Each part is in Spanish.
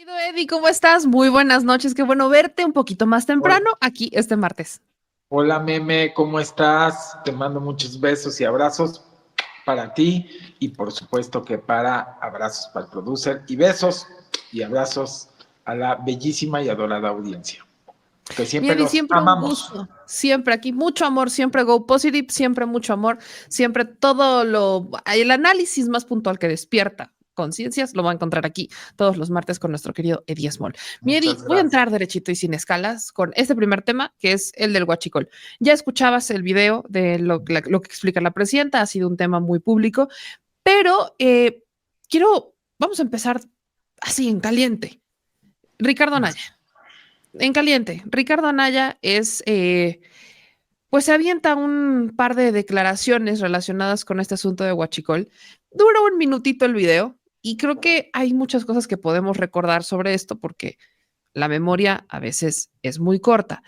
Querido Eddie, ¿cómo estás? Muy buenas noches, qué bueno verte un poquito más Hola, temprano aquí este martes. hola, Meme, ¿cómo estás? Te mando muchos besos y abrazos para ti y por supuesto que para abrazos para el producer y besos y abrazos a la bellísima y adorada audiencia, que Mi siempre Eddie, los siempre un amamos. gusto, siempre aquí mucho amor, siempre go positive, siempre mucho amor, siempre el análisis más puntual que despierta conciencias lo va a encontrar aquí todos los martes con nuestro querido Eddie Small. Mi Eddie, Muchas voy a gracias. entrar derechito y sin escalas con este primer tema que es el del huachicol. Ya escuchabas el video de lo que explica la presidenta, ha sido un tema muy público, pero vamos a empezar así en caliente. Ricardo Anaya. En caliente. Ricardo Anaya pues se avienta un par de declaraciones relacionadas con este asunto de Huachicol. Dura un minutito el video y creo que hay muchas cosas que podemos recordar sobre esto porque la memoria a veces es muy corta.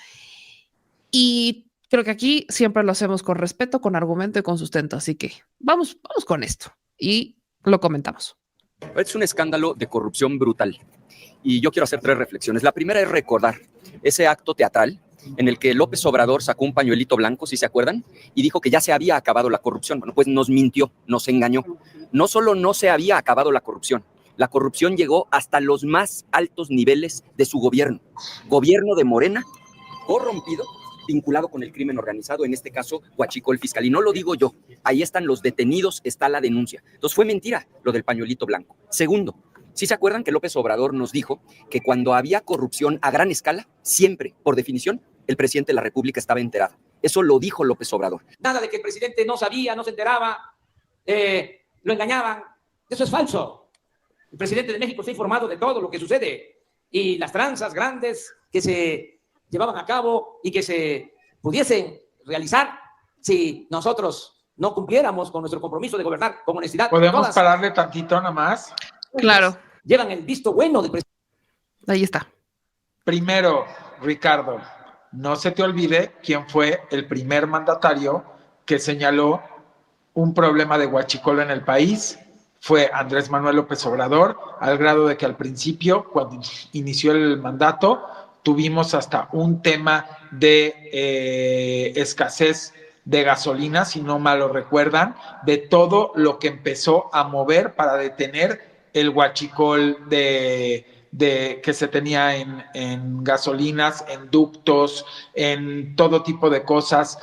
Y creo que aquí siempre lo hacemos con respeto, con argumento y con sustento. Así que vamos con esto y lo comentamos. Es un escándalo de corrupción brutal. Y yo quiero hacer tres reflexiones. La primera es recordar ese acto teatral en el que López Obrador sacó un pañuelito blanco, si se acuerdan, y dijo que ya se había acabado la corrupción. Bueno, pues nos mintió, nos engañó. No solo no se había acabado la corrupción llegó hasta los más altos niveles de su gobierno. Gobierno de Morena, corrompido, vinculado con el crimen organizado, en este caso Huachicol Fiscal. Y no lo digo yo, ahí están los detenidos, está la denuncia. Entonces fue mentira lo del pañuelito blanco. Segundo, ¿sí se acuerdan que López Obrador nos dijo que cuando había corrupción a gran escala, siempre, por definición, el presidente de la República estaba enterado? Eso lo dijo López Obrador. Nada de que el presidente no sabía, no se enteraba, lo engañaban. Eso es falso. El presidente de México está informado de todo lo que sucede y las tranzas grandes que se llevaban a cabo y que se pudiesen realizar si nosotros no cumpliéramos con nuestro compromiso de gobernar con honestidad. ¿Podemos Todas pararle tantito nada más? Claro, llevan el visto bueno del presidente. ahí está. Primero, Ricardo, no se te olvide quién fue el primer mandatario que señaló un problema de huachicol en el país. Fue Andrés Manuel López Obrador, al grado de que al principio, cuando inició el mandato, tuvimos hasta un tema de escasez de gasolina, si no mal lo recuerdan, de todo lo que empezó a mover para detener el huachicol que se tenía en gasolinas, en ductos, en todo tipo de cosas.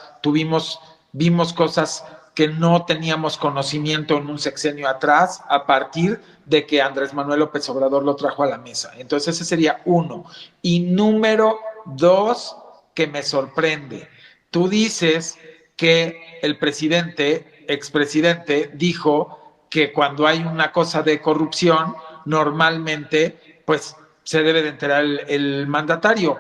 Vimos cosas que no teníamos conocimiento en un sexenio atrás, a partir de que Andrés Manuel López Obrador lo trajo a la mesa. Entonces ese sería uno. Y número dos, que me sorprende. Tú dices que el expresidente, dijo que cuando hay una cosa de corrupción, normalmente, pues se debe de enterar el mandatario.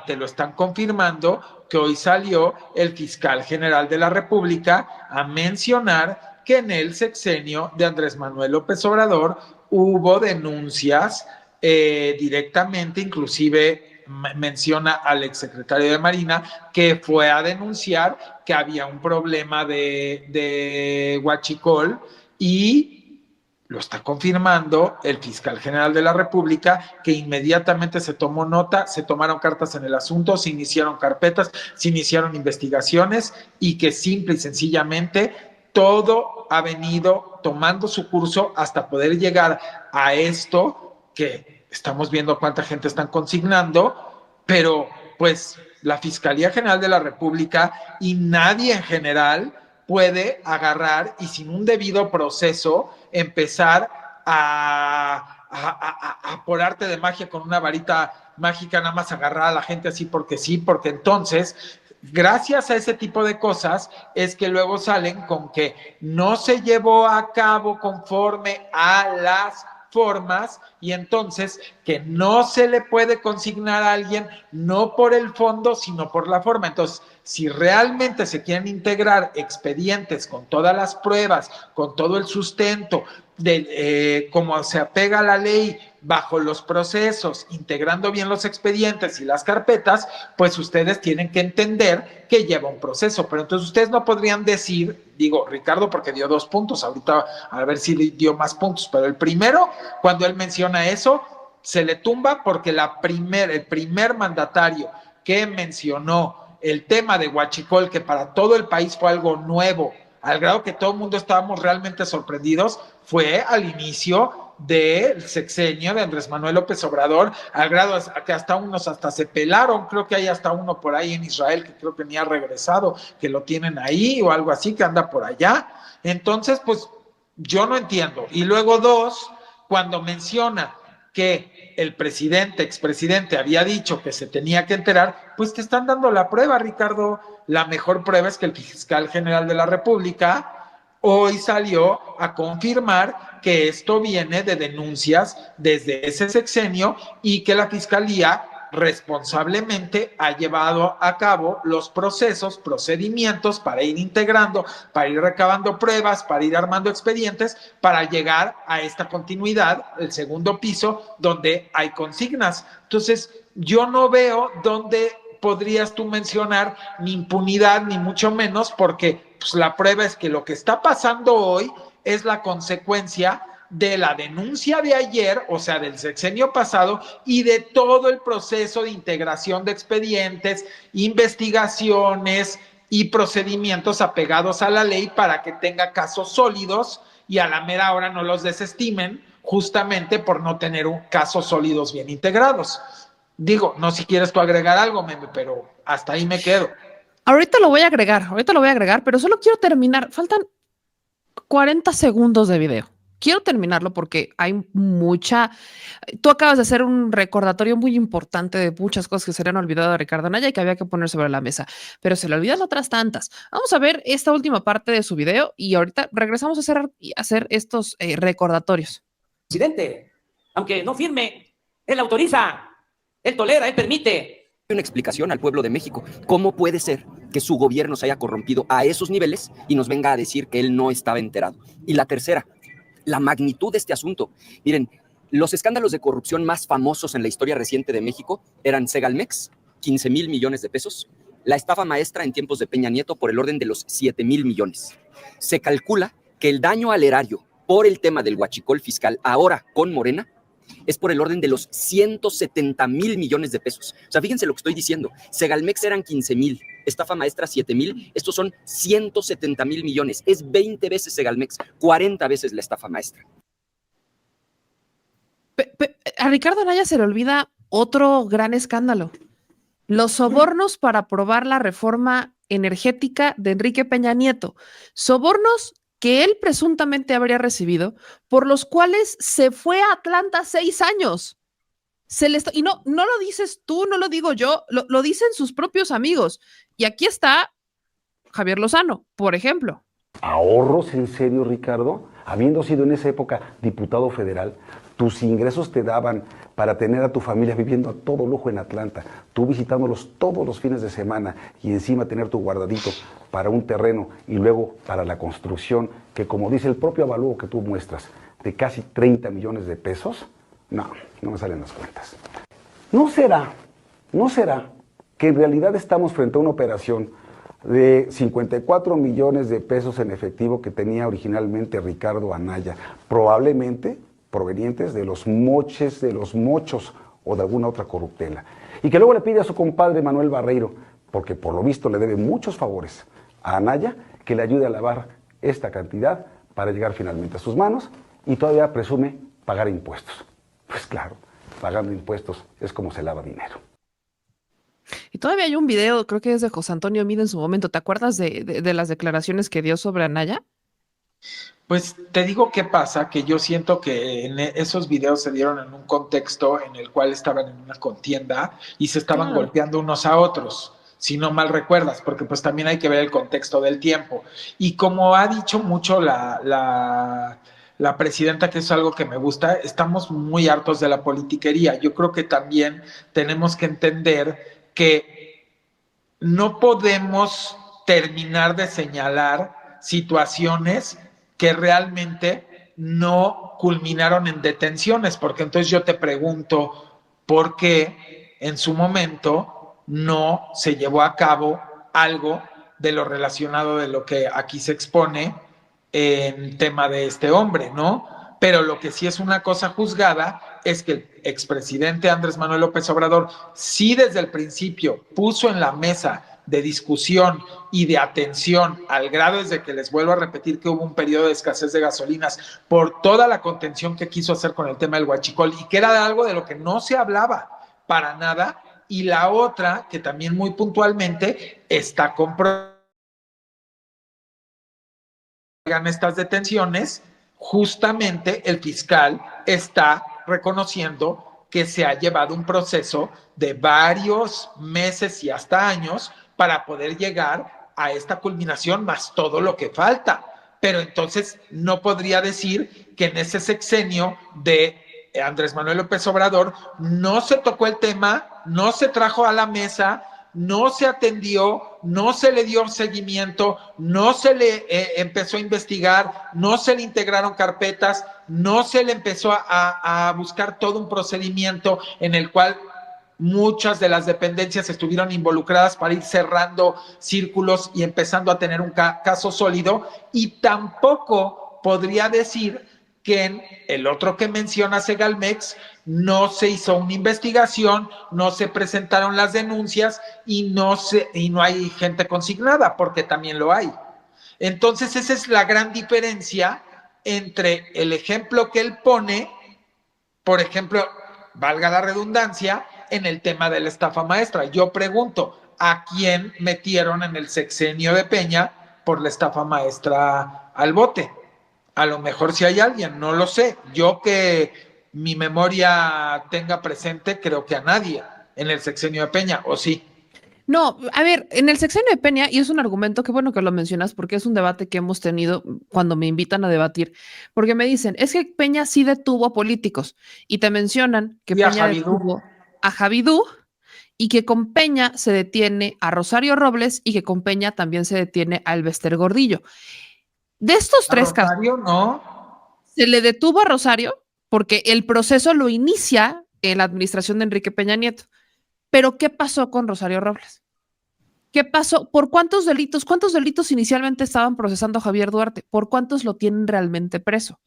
Te lo están confirmando que hoy salió el fiscal general de la República a mencionar que en el sexenio de Andrés Manuel López Obrador hubo denuncias directamente, inclusive menciona al exsecretario de Marina que fue a denunciar que había un problema de huachicol y lo está confirmando el fiscal general de la República, que inmediatamente se tomó nota, se tomaron cartas en el asunto, se iniciaron carpetas, se iniciaron investigaciones y que simple y sencillamente todo ha venido tomando su curso hasta poder llegar a esto que estamos viendo cuánta gente están consignando, pero pues la Fiscalía General de la República y nadie en general puede agarrar y sin un debido proceso empezar por arte de magia con una varita mágica nada más agarrar a la gente así porque sí, porque entonces gracias a ese tipo de cosas es que luego salen con que no se llevó a cabo conforme a las formas y entonces que no se le puede consignar a alguien no por el fondo sino por la forma. Entonces, si realmente se quieren integrar expedientes con todas las pruebas, con todo el sustento, como se apega a la ley bajo los procesos, integrando bien los expedientes y las carpetas, pues ustedes tienen que entender que lleva un proceso. Pero entonces ustedes no podrían decir, digo, Ricardo porque dio 2 puntos, ahorita a ver si dio más puntos, pero el primero, cuando él menciona eso, se le tumba porque el primer mandatario que mencionó el tema de Huachicol, que para todo el país fue algo nuevo, al grado que todo el mundo estábamos realmente sorprendidos, fue al inicio del sexenio de Andrés Manuel López Obrador, al grado que hasta unos hasta se pelaron. Creo que hay hasta uno por ahí en Israel que creo que ni ha regresado, que lo tienen ahí o algo así, que anda por allá. Entonces, pues yo no entiendo. Y luego dos, cuando menciona que el expresidente había dicho que se tenía que enterar, pues te están dando la prueba, Ricardo. La mejor prueba es que el fiscal general de la República hoy salió a confirmar que esto viene de denuncias desde ese sexenio y que la fiscalía responsablemente ha llevado a cabo los procedimientos para ir integrando, para ir recabando pruebas, para ir armando expedientes, para llegar a esta continuidad, el segundo piso, donde hay consignas. Entonces, yo no veo dónde podrías tú mencionar ni impunidad, ni mucho menos, porque pues, la prueba es que lo que está pasando hoy es la consecuencia de la denuncia de ayer, o sea, del sexenio pasado, y de todo el proceso de integración de expedientes, investigaciones y procedimientos apegados a la ley para que tenga casos sólidos y a la mera hora no los desestimen, justamente por no tener casos sólidos bien integrados. Digo, no si quieres tú agregar algo, Meme, pero hasta ahí me quedo. Ahorita lo voy a agregar, pero solo quiero terminar. Faltan 40 segundos de video. Quiero terminarlo porque hay mucha... Tú acabas de hacer un recordatorio muy importante de muchas cosas que se le han olvidado a Ricardo Anaya y que había que poner sobre la mesa, pero se le olvidan otras tantas. Vamos a ver esta última parte de su video y ahorita regresamos a hacer estos recordatorios. Presidente, aunque no firme, él autoriza, él tolera, él permite. Una explicación al pueblo de México. ¿Cómo puede ser que su gobierno se haya corrompido a esos niveles y nos venga a decir que él no estaba enterado? Y la tercera, la magnitud de este asunto. Miren, los escándalos de corrupción más famosos en la historia reciente de México eran Segalmex, 15,000 millones de pesos, la estafa maestra en tiempos de Peña Nieto por el orden de los 7,000 millones. Se calcula que el daño al erario por el tema del huachicol fiscal ahora con Morena es por el orden de los 170,000 millones de pesos. O sea, fíjense lo que estoy diciendo. Segalmex eran 15,000, estafa maestra 7,000, estos son 170,000 millones. Es 20 veces Segalmex, 40 veces la estafa maestra. A Ricardo Anaya se le olvida otro gran escándalo. Los sobornos para aprobar la reforma energética de Enrique Peña Nieto. Sobornos que él presuntamente habría recibido, por los cuales se fue a Atlanta 6 años. Y no lo dices tú, no lo digo yo, lo dicen sus propios amigos. Y aquí está Javier Lozano, por ejemplo. ¿Ahorros en serio, Ricardo? Habiendo sido en esa época diputado federal, tus ingresos te daban para tener a tu familia viviendo a todo lujo en Atlanta, tú visitándolos todos los fines de semana y encima tener tu guardadito para un terreno y luego para la construcción, que como dice el propio avalúo que tú muestras, de casi 30 millones de pesos, no me salen las cuentas. ¿No será que en realidad estamos frente a una operación de 54 millones de pesos en efectivo que tenía originalmente Ricardo Anaya, probablemente provenientes de los moches, de los mochos o de alguna otra corruptela, y que luego le pide a su compadre Manuel Barreiro, porque por lo visto le debe muchos favores a Anaya, que le ayude a lavar esta cantidad para llegar finalmente a sus manos, y todavía presume pagar impuestos? Pues claro, pagando impuestos es como se lava dinero. Y todavía hay un video, creo que es de José Antonio Mid en su momento. ¿Te acuerdas de las declaraciones que dio sobre Anaya? Pues te digo qué pasa, que yo siento que en esos videos se dieron en un contexto en el cual estaban en una contienda y se estaban golpeando unos a otros, si no mal recuerdas, porque pues también hay que ver el contexto del tiempo. Y como ha dicho mucho la presidenta, que es algo que me gusta, estamos muy hartos de la politiquería. Yo creo que también tenemos que entender que no podemos terminar de señalar situaciones que realmente no culminaron en detenciones, porque entonces yo te pregunto por qué en su momento no se llevó a cabo algo de lo relacionado de lo que aquí se expone en tema de este hombre, ¿no? Pero lo que sí es una cosa juzgada es que expresidente Andrés Manuel López Obrador sí desde el principio puso en la mesa de discusión y de atención al grado desde que les vuelvo a repetir que hubo un periodo de escasez de gasolinas por toda la contención que quiso hacer con el tema del huachicol y que era algo de lo que no se hablaba para nada, y la otra que también muy puntualmente está comprobada estas detenciones, justamente el fiscal está reconociendo que se ha llevado un proceso de varios meses y hasta años para poder llegar a esta culminación más todo lo que falta. Pero entonces no podría decir que en ese sexenio de Andrés Manuel López Obrador no se tocó el tema, no se trajo a la mesa, no se atendió, no se le dio seguimiento, no se le empezó a investigar, no se le integraron carpetas, no se le empezó a buscar todo un procedimiento en el cual muchas de las dependencias estuvieron involucradas para ir cerrando círculos y empezando a tener un caso sólido, y tampoco podría decir que en el otro que menciona Segalmex no se hizo una investigación, no se presentaron las denuncias y no hay gente consignada, porque también lo hay. Entonces esa es la gran diferencia entre el ejemplo que él pone, por ejemplo, valga la redundancia, en el tema de la estafa maestra. Yo pregunto, ¿a quién metieron en el sexenio de Peña por la estafa maestra al bote? A lo mejor si hay alguien, no lo sé. Yo que mi memoria tenga presente, creo que a nadie en el sexenio de Peña, ¿o sí? No, a ver, en el sexenio de Peña, y es un argumento que bueno que lo mencionas porque es un debate que hemos tenido cuando me invitan a debatir, porque me dicen, es que Peña sí detuvo a políticos y te mencionan que Peña detuvo a Javidú y que con Peña se detiene a Rosario Robles y que con Peña también se detiene a Elbester Gordillo. De estos tres casos, no. Se le detuvo a Rosario porque el proceso lo inicia en la administración de Enrique Peña Nieto. Pero ¿qué pasó con Rosario Robles? ¿Qué pasó? ¿Por cuántos delitos inicialmente estaban procesando a Javier Duarte? ¿Por cuántos lo tienen realmente preso?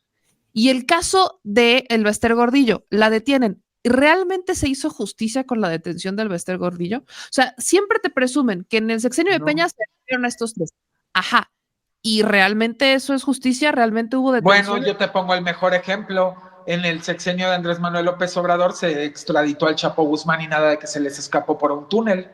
Y el caso de Elbester Gordillo, la detienen. ¿Realmente se hizo justicia con la detención de Elbester Gordillo? O sea, siempre te presumen que en el sexenio de Peña se detuvieron a estos tres. Ajá. ¿Y realmente eso es justicia? ¿Realmente hubo detención? Bueno, yo te pongo el mejor ejemplo. En el sexenio de Andrés Manuel López Obrador se extraditó al Chapo Guzmán y nada de que se les escapó por un túnel.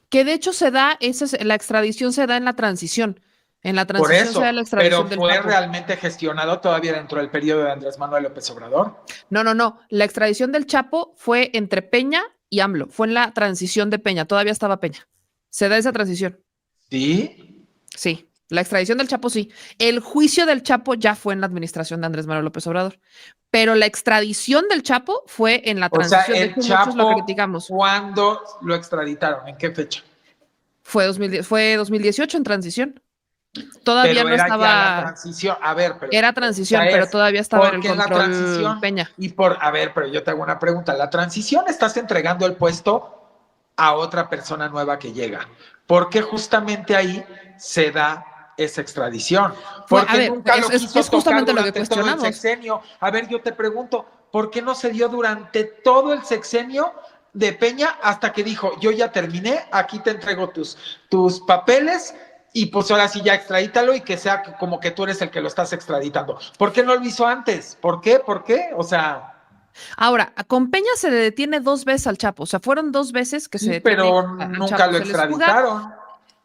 Que de hecho se da, la extradición se da en la transición. En la transición por eso, se da la extradición pero fue del Chapo. realmente gestionado todavía dentro del periodo de Andrés Manuel López Obrador. No. La extradición del Chapo fue entre Peña y AMLO. Fue en la transición de Peña. Todavía estaba Peña. Se da esa transición. ¿Sí? Sí. La extradición del Chapo sí. El juicio del Chapo ya fue en la administración de Andrés Manuel López Obrador. Pero la extradición del Chapo fue en la transición. O sea, el Chapo, muchos lo criticamos. ¿Cuándo lo extraditaron? ¿En qué fecha? Fue 2018 en transición. Todavía pero no era estaba. Ya la transición. A ver, pero. Era transición, pero todavía estaba en el control la transición, Peña. A ver, pero yo te hago una pregunta. La transición estás entregando el puesto a otra persona nueva que llega. ¿Por qué justamente ahí se da esa extradición? Porque nunca lo quiso tocar durante todo el sexenio. A ver, yo te pregunto, ¿por qué no se dio durante todo el sexenio de Peña hasta que dijo, yo ya terminé, aquí te entrego tus papeles y pues ahora sí ya extradítalo y que sea como que tú eres el que lo estás extraditando? ¿Por qué no lo hizo antes? ¿Por qué? O sea... Ahora, con Peña se le detiene 2 veces al Chapo, o sea, fueron 2 veces que se detiene. Pero nunca lo extraditaron.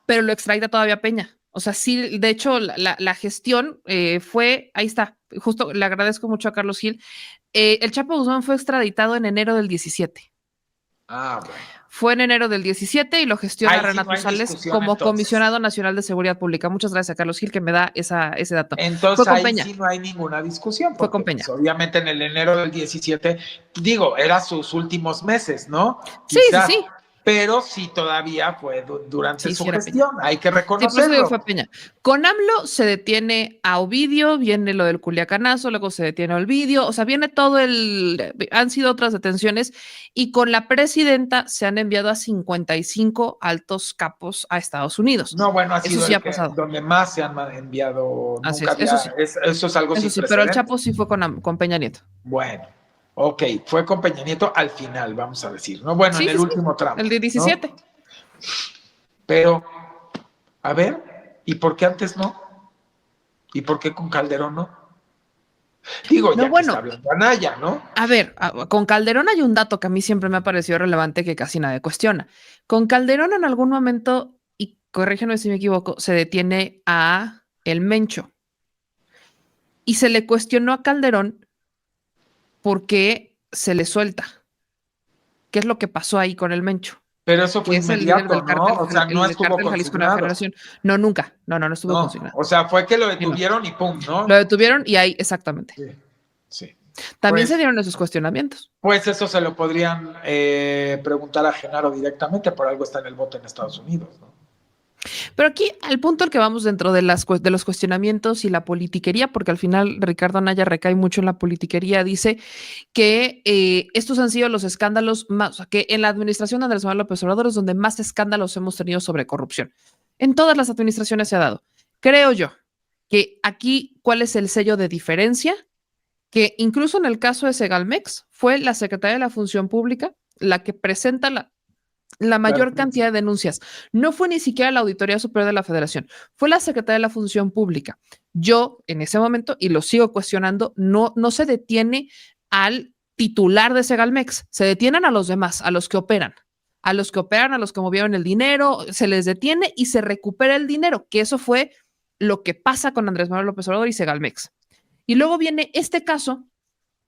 Pero lo extradita todavía Peña. O sea, sí, de hecho, la gestión fue, ahí está, justo le agradezco mucho a Carlos Gil. El Chapo Guzmán fue extraditado en enero del 17. Ah, bueno. Fue en enero del 17 y lo gestiona Renato Sales como comisionado nacional de seguridad pública. Muchas gracias a Carlos Gil que me da ese dato. Entonces ahí Peña. Sí no hay ninguna discusión. Porque, fue con Peña. Pues, obviamente en el enero del 17, digo, era sus últimos meses, ¿no? Sí, quizás, sí. Pero sí todavía fue durante su gestión, hay que reconocerlo. Sí, fue Peña. Con AMLO se detiene a Ovidio, viene lo del Culiacanazo, luego se detiene a Ovidio, o sea, viene todo han sido otras detenciones, y con la presidenta se han enviado a 55 altos capos a Estados Unidos. No, bueno, ha sido eso sí ha pasado. Donde más se han enviado. Así nunca es, eso sí. Eso es algo eso sí, pero el Chapo sí fue con Peña Nieto. Bueno. Ok, fue con Peña Nieto al final, vamos a decir, ¿no? Bueno, Sí, en el sí, último tramo. el de 17. ¿no? Pero, a ver, ¿y por qué antes no? ¿Y por qué con Calderón no? Digo, No, ya que está bueno, hablando Anaya, ¿no? a ver, con Calderón hay un dato que a mí siempre me ha parecido relevante que casi nadie cuestiona. Con Calderón en algún momento, y corrígeme si me equivoco, se detiene a el Mencho y se le cuestionó a Calderón por qué se le suelta. ¿Qué es lo que pasó ahí con el Mencho? Pero eso fue Que es el líder inmediato, del ¿no? cártel, O sea, no el del estuvo cártel Jalisco Nueva consignado. Generación. No, nunca. No estuvo No, consignado. o sea, fue que lo Y no. detuvieron y pum, ¿no? Lo detuvieron y ahí, exactamente. Sí, sí. También se Pues, dieron esos cuestionamientos. pues eso se lo podrían preguntar a Genaro directamente, por algo está en el bote en Estados Unidos, ¿no? Pero aquí, al punto al que vamos dentro de los cuestionamientos y la politiquería, porque al final Ricardo Anaya recae mucho en la politiquería, dice que estos han sido los escándalos más, o sea, que en la administración de Andrés Manuel López Obrador es donde más escándalos hemos tenido sobre corrupción. En todas las administraciones se ha dado. Creo yo que aquí, ¿cuál es el sello de diferencia? Que incluso en el caso de Segalmex, fue la Secretaría de la Función Pública la que presenta la mayor cantidad de denuncias. No fue ni siquiera la Auditoría Superior de la Federación, fue la Secretaría de la Función Pública. Yo, en ese momento, y lo sigo cuestionando, no se detiene al titular de Segalmex, se detienen a los demás, a los que operan. A los que operan, a los que movieron el dinero, se les detiene y se recupera el dinero, que eso fue lo que pasa con Andrés Manuel López Obrador y Segalmex. Y luego viene este caso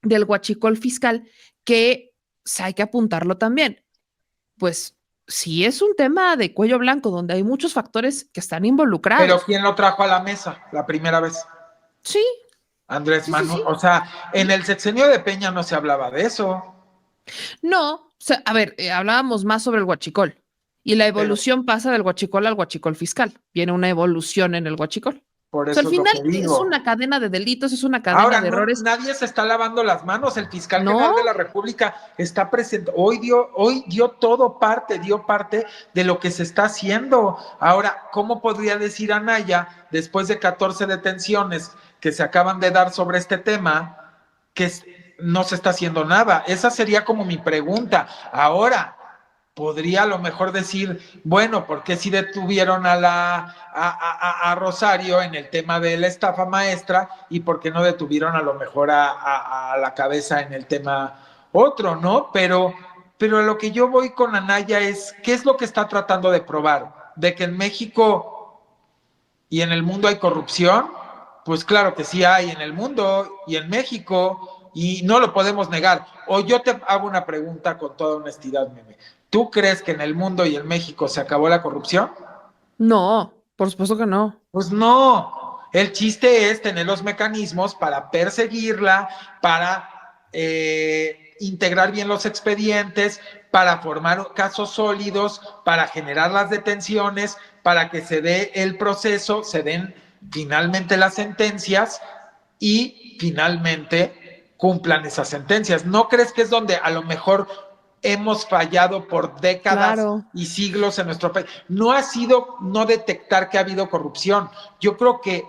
del huachicol fiscal que hay que apuntarlo también. Pues sí es un tema de cuello blanco donde hay muchos factores que están Pero involucrados. ¿quién lo trajo a la mesa la primera vez? Sí, Andrés sí, Manuel. sí. O sea, en el sexenio de Peña no se hablaba de eso. No, o sea, a ver, hablábamos más sobre el huachicol y la Pero evolución pasa del huachicol al huachicol fiscal. Viene una evolución en el huachicol. por O sea, al eso es lo final que es digo. una cadena de delitos, es una cadena Ahora, de no, errores. nadie se está lavando las manos. El fiscal No, general de la República está presente. Hoy dio dio parte de lo que se está haciendo. Ahora, ¿cómo podría decir Anaya, después de 14 detenciones que se acaban de dar sobre este tema, que no se está haciendo nada? Esa sería como mi pregunta. Ahora, podría a lo mejor decir, bueno, ¿por qué si detuvieron a Rosario en el tema de la estafa maestra y por qué no detuvieron a lo mejor a la cabeza en el tema otro, ¿no? Pero a lo que yo voy con Anaya es, ¿qué es lo que está tratando de probar? ¿De que en México y en el mundo hay corrupción? Pues claro que sí hay en el mundo y en México y no lo podemos negar. O yo te hago una pregunta con toda honestidad, Meme. ¿Tú crees que en el mundo y en México se acabó la corrupción? no, por supuesto que no. Pues no. El chiste es tener los mecanismos para perseguirla, para integrar bien los expedientes, para formar casos sólidos, para generar las detenciones, para que se dé el proceso, se den finalmente las sentencias y finalmente cumplan esas sentencias. ¿No crees que es donde a lo mejor hemos fallado por décadas Claro, y siglos en nuestro país? No ha sido no detectar que ha habido corrupción. Yo creo que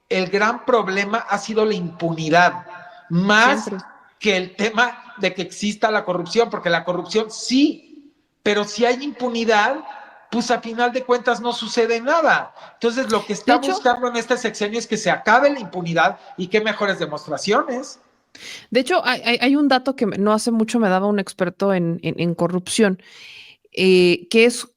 el gran problema ha sido la impunidad, más siempre. que el tema de que exista la corrupción, porque la corrupción sí, pero si hay impunidad, pues a final de cuentas no sucede nada. Entonces lo que De está hecho, buscando en este sexenio es que se acabe la impunidad y qué mejores demostraciones. hay un dato que no hace mucho me daba un experto en corrupción, que es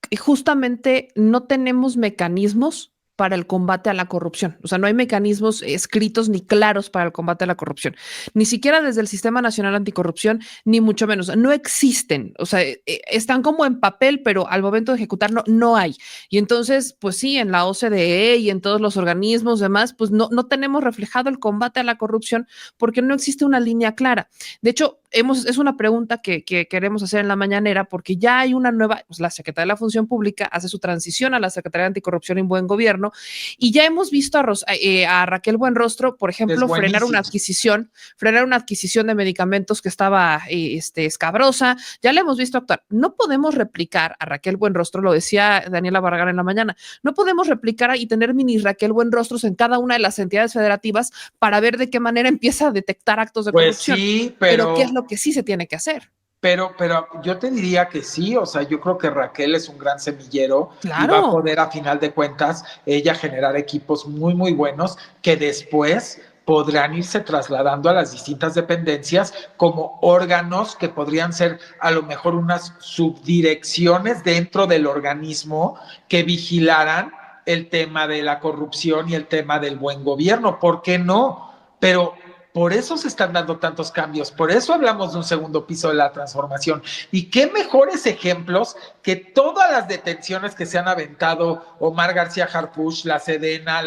que justamente no tenemos mecanismos para el combate a la corrupción. O sea, no hay mecanismos escritos ni claros para el combate a la corrupción. Ni siquiera desde el Sistema Nacional Anticorrupción, ni mucho menos. No existen. O sea, están como en papel, pero al momento de ejecutar no hay. Y entonces, pues sí, en la OCDE y en todos los organismos demás, pues no tenemos reflejado el combate a la corrupción porque no existe una línea clara. De hecho, es una pregunta que queremos hacer en la mañanera, porque ya hay una nueva, pues la Secretaría de la Función Pública hace su transición a la Secretaría de Anticorrupción y Buen Gobierno, y ya hemos visto a Raquel Buenrostro, por ejemplo, frenar una adquisición de medicamentos que estaba escabrosa, ya le hemos visto actuar. No podemos replicar a Raquel Buenrostro, lo decía Daniela Barragán en la mañana, no podemos replicar y tener mini Raquel Buenrostros en cada una de las entidades federativas para ver de qué manera empieza a detectar actos de corrupción. Sí, pero ¿qué es lo que sí se tiene que hacer? Pero yo te diría que sí, o sea, yo creo que Raquel es un gran semillero y va a Claro. poder, a final de cuentas, ella generar equipos muy, muy buenos que después podrán irse trasladando a las distintas dependencias como órganos que podrían ser a lo mejor unas subdirecciones dentro del organismo que vigilaran el tema de la corrupción y el tema del buen gobierno. ¿Por qué no? Pero por eso se están dando tantos cambios, por eso hablamos de un segundo piso de la transformación. Y qué mejores ejemplos que todas las detenciones que se han aventado Omar García Harfuch, la Sedena,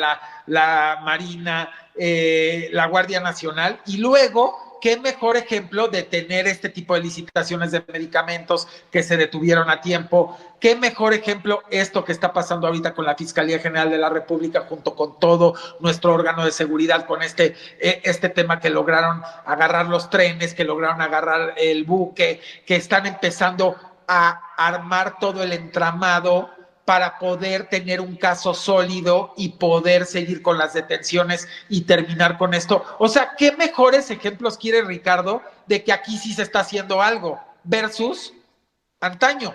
la Marina, la Guardia Nacional, y luego qué mejor ejemplo de tener este tipo de licitaciones de medicamentos que se detuvieron a tiempo. Qué mejor ejemplo esto que está pasando ahorita con la Fiscalía General de la República junto con todo nuestro órgano de seguridad con este tema que lograron agarrar los trenes, que lograron agarrar el buque, que están empezando a armar todo el entramado para poder tener un caso sólido y poder seguir con las detenciones y terminar con esto. O sea, ¿qué mejores ejemplos quiere Ricardo de que aquí sí se está haciendo algo versus antaño?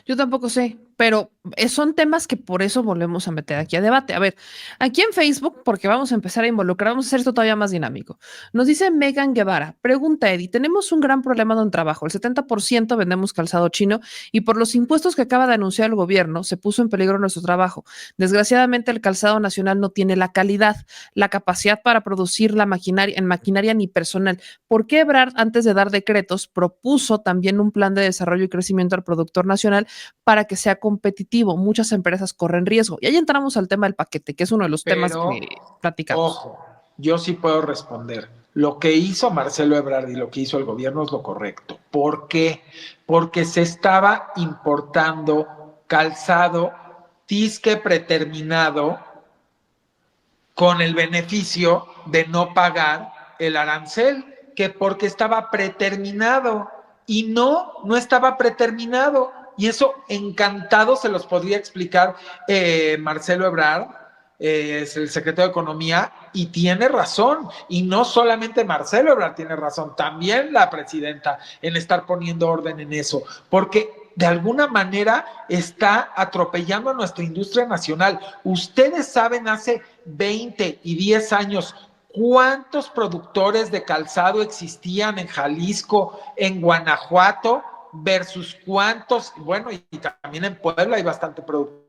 Yo tampoco sé, pero son temas que por eso volvemos a meter aquí a debate. A ver, aquí en Facebook, porque vamos a empezar a involucrar, vamos a hacer esto todavía más dinámico. Nos dice Megan Guevara, pregunta Eddie, tenemos un gran problema donde trabajo. El 70% vendemos calzado chino y por los impuestos que acaba de anunciar el gobierno se puso en peligro nuestro trabajo. Desgraciadamente el calzado nacional no tiene la calidad, la capacidad para producir la maquinaria, en maquinaria ni personal. ¿Por qué Ebrard, antes de dar decretos, propuso también un plan de desarrollo y crecimiento al productor nacional para que sea competitivo? Muchas empresas corren riesgo. Y ahí entramos al tema del paquete, que es uno de los temas Pero, que platicamos. ojo, yo sí puedo responder. Lo que hizo Marcelo Ebrard y lo que hizo el gobierno es lo correcto. ¿Por qué? Porque se estaba importando calzado disque preterminado con el beneficio de no pagar el arancel, que porque estaba preterminado. Y no estaba preterminado. Y eso encantado se los podría explicar Marcelo Ebrard, es el secretario de Economía, y tiene razón. Y no solamente Marcelo Ebrard tiene razón, también la presidenta en estar poniendo orden en eso, porque de alguna manera está atropellando a nuestra industria nacional. Ustedes saben, hace 20 y 10 años, ¿cuántos productores de calzado existían en Jalisco, en Guanajuato, versus cuántos? Bueno, y también en Puebla hay bastante productor.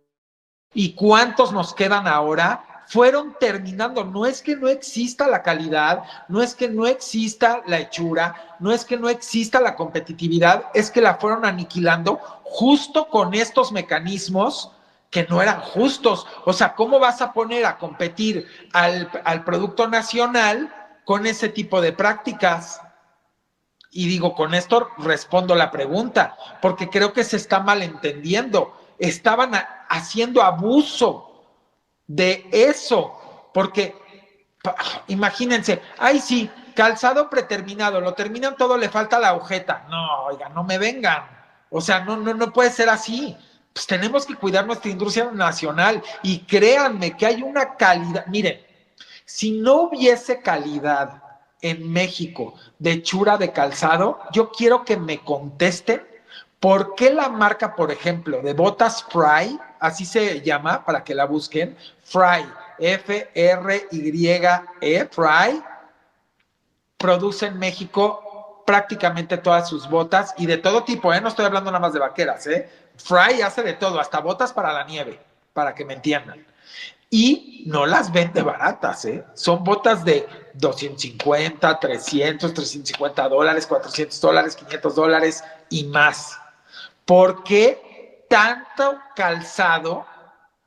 ¿Y cuántos nos quedan ahora? Fueron terminando. No es que no exista la calidad, no es que no exista la hechura, no es que no exista la competitividad, es que la fueron aniquilando justo con estos mecanismos que no eran justos. O sea, ¿cómo vas a poner a competir al producto nacional con ese tipo de prácticas? Y digo, con esto respondo la pregunta, porque creo que se está malentendiendo. Estaban haciendo abuso de eso, porque imagínense, ay sí, calzado preterminado, lo terminan todo, le falta la agujeta. No, oiga, no me vengan. O sea, no puede ser así. Pues tenemos que cuidar nuestra industria nacional y créanme que hay una calidad. Miren, si no hubiese calidad en México de hechura de calzado, yo quiero que me contesten por qué la marca, por ejemplo, de botas Fry, así se llama para que la busquen, Fry, F-R-Y-E, Fry, produce en México prácticamente todas sus botas y de todo tipo, no estoy hablando nada más de vaqueras, Fry hace de todo, hasta botas para la nieve, para que me entiendan. Y no las vende baratas, son botas de 250, 300, $350, $400, $500 y más. ¿Por qué tanto calzado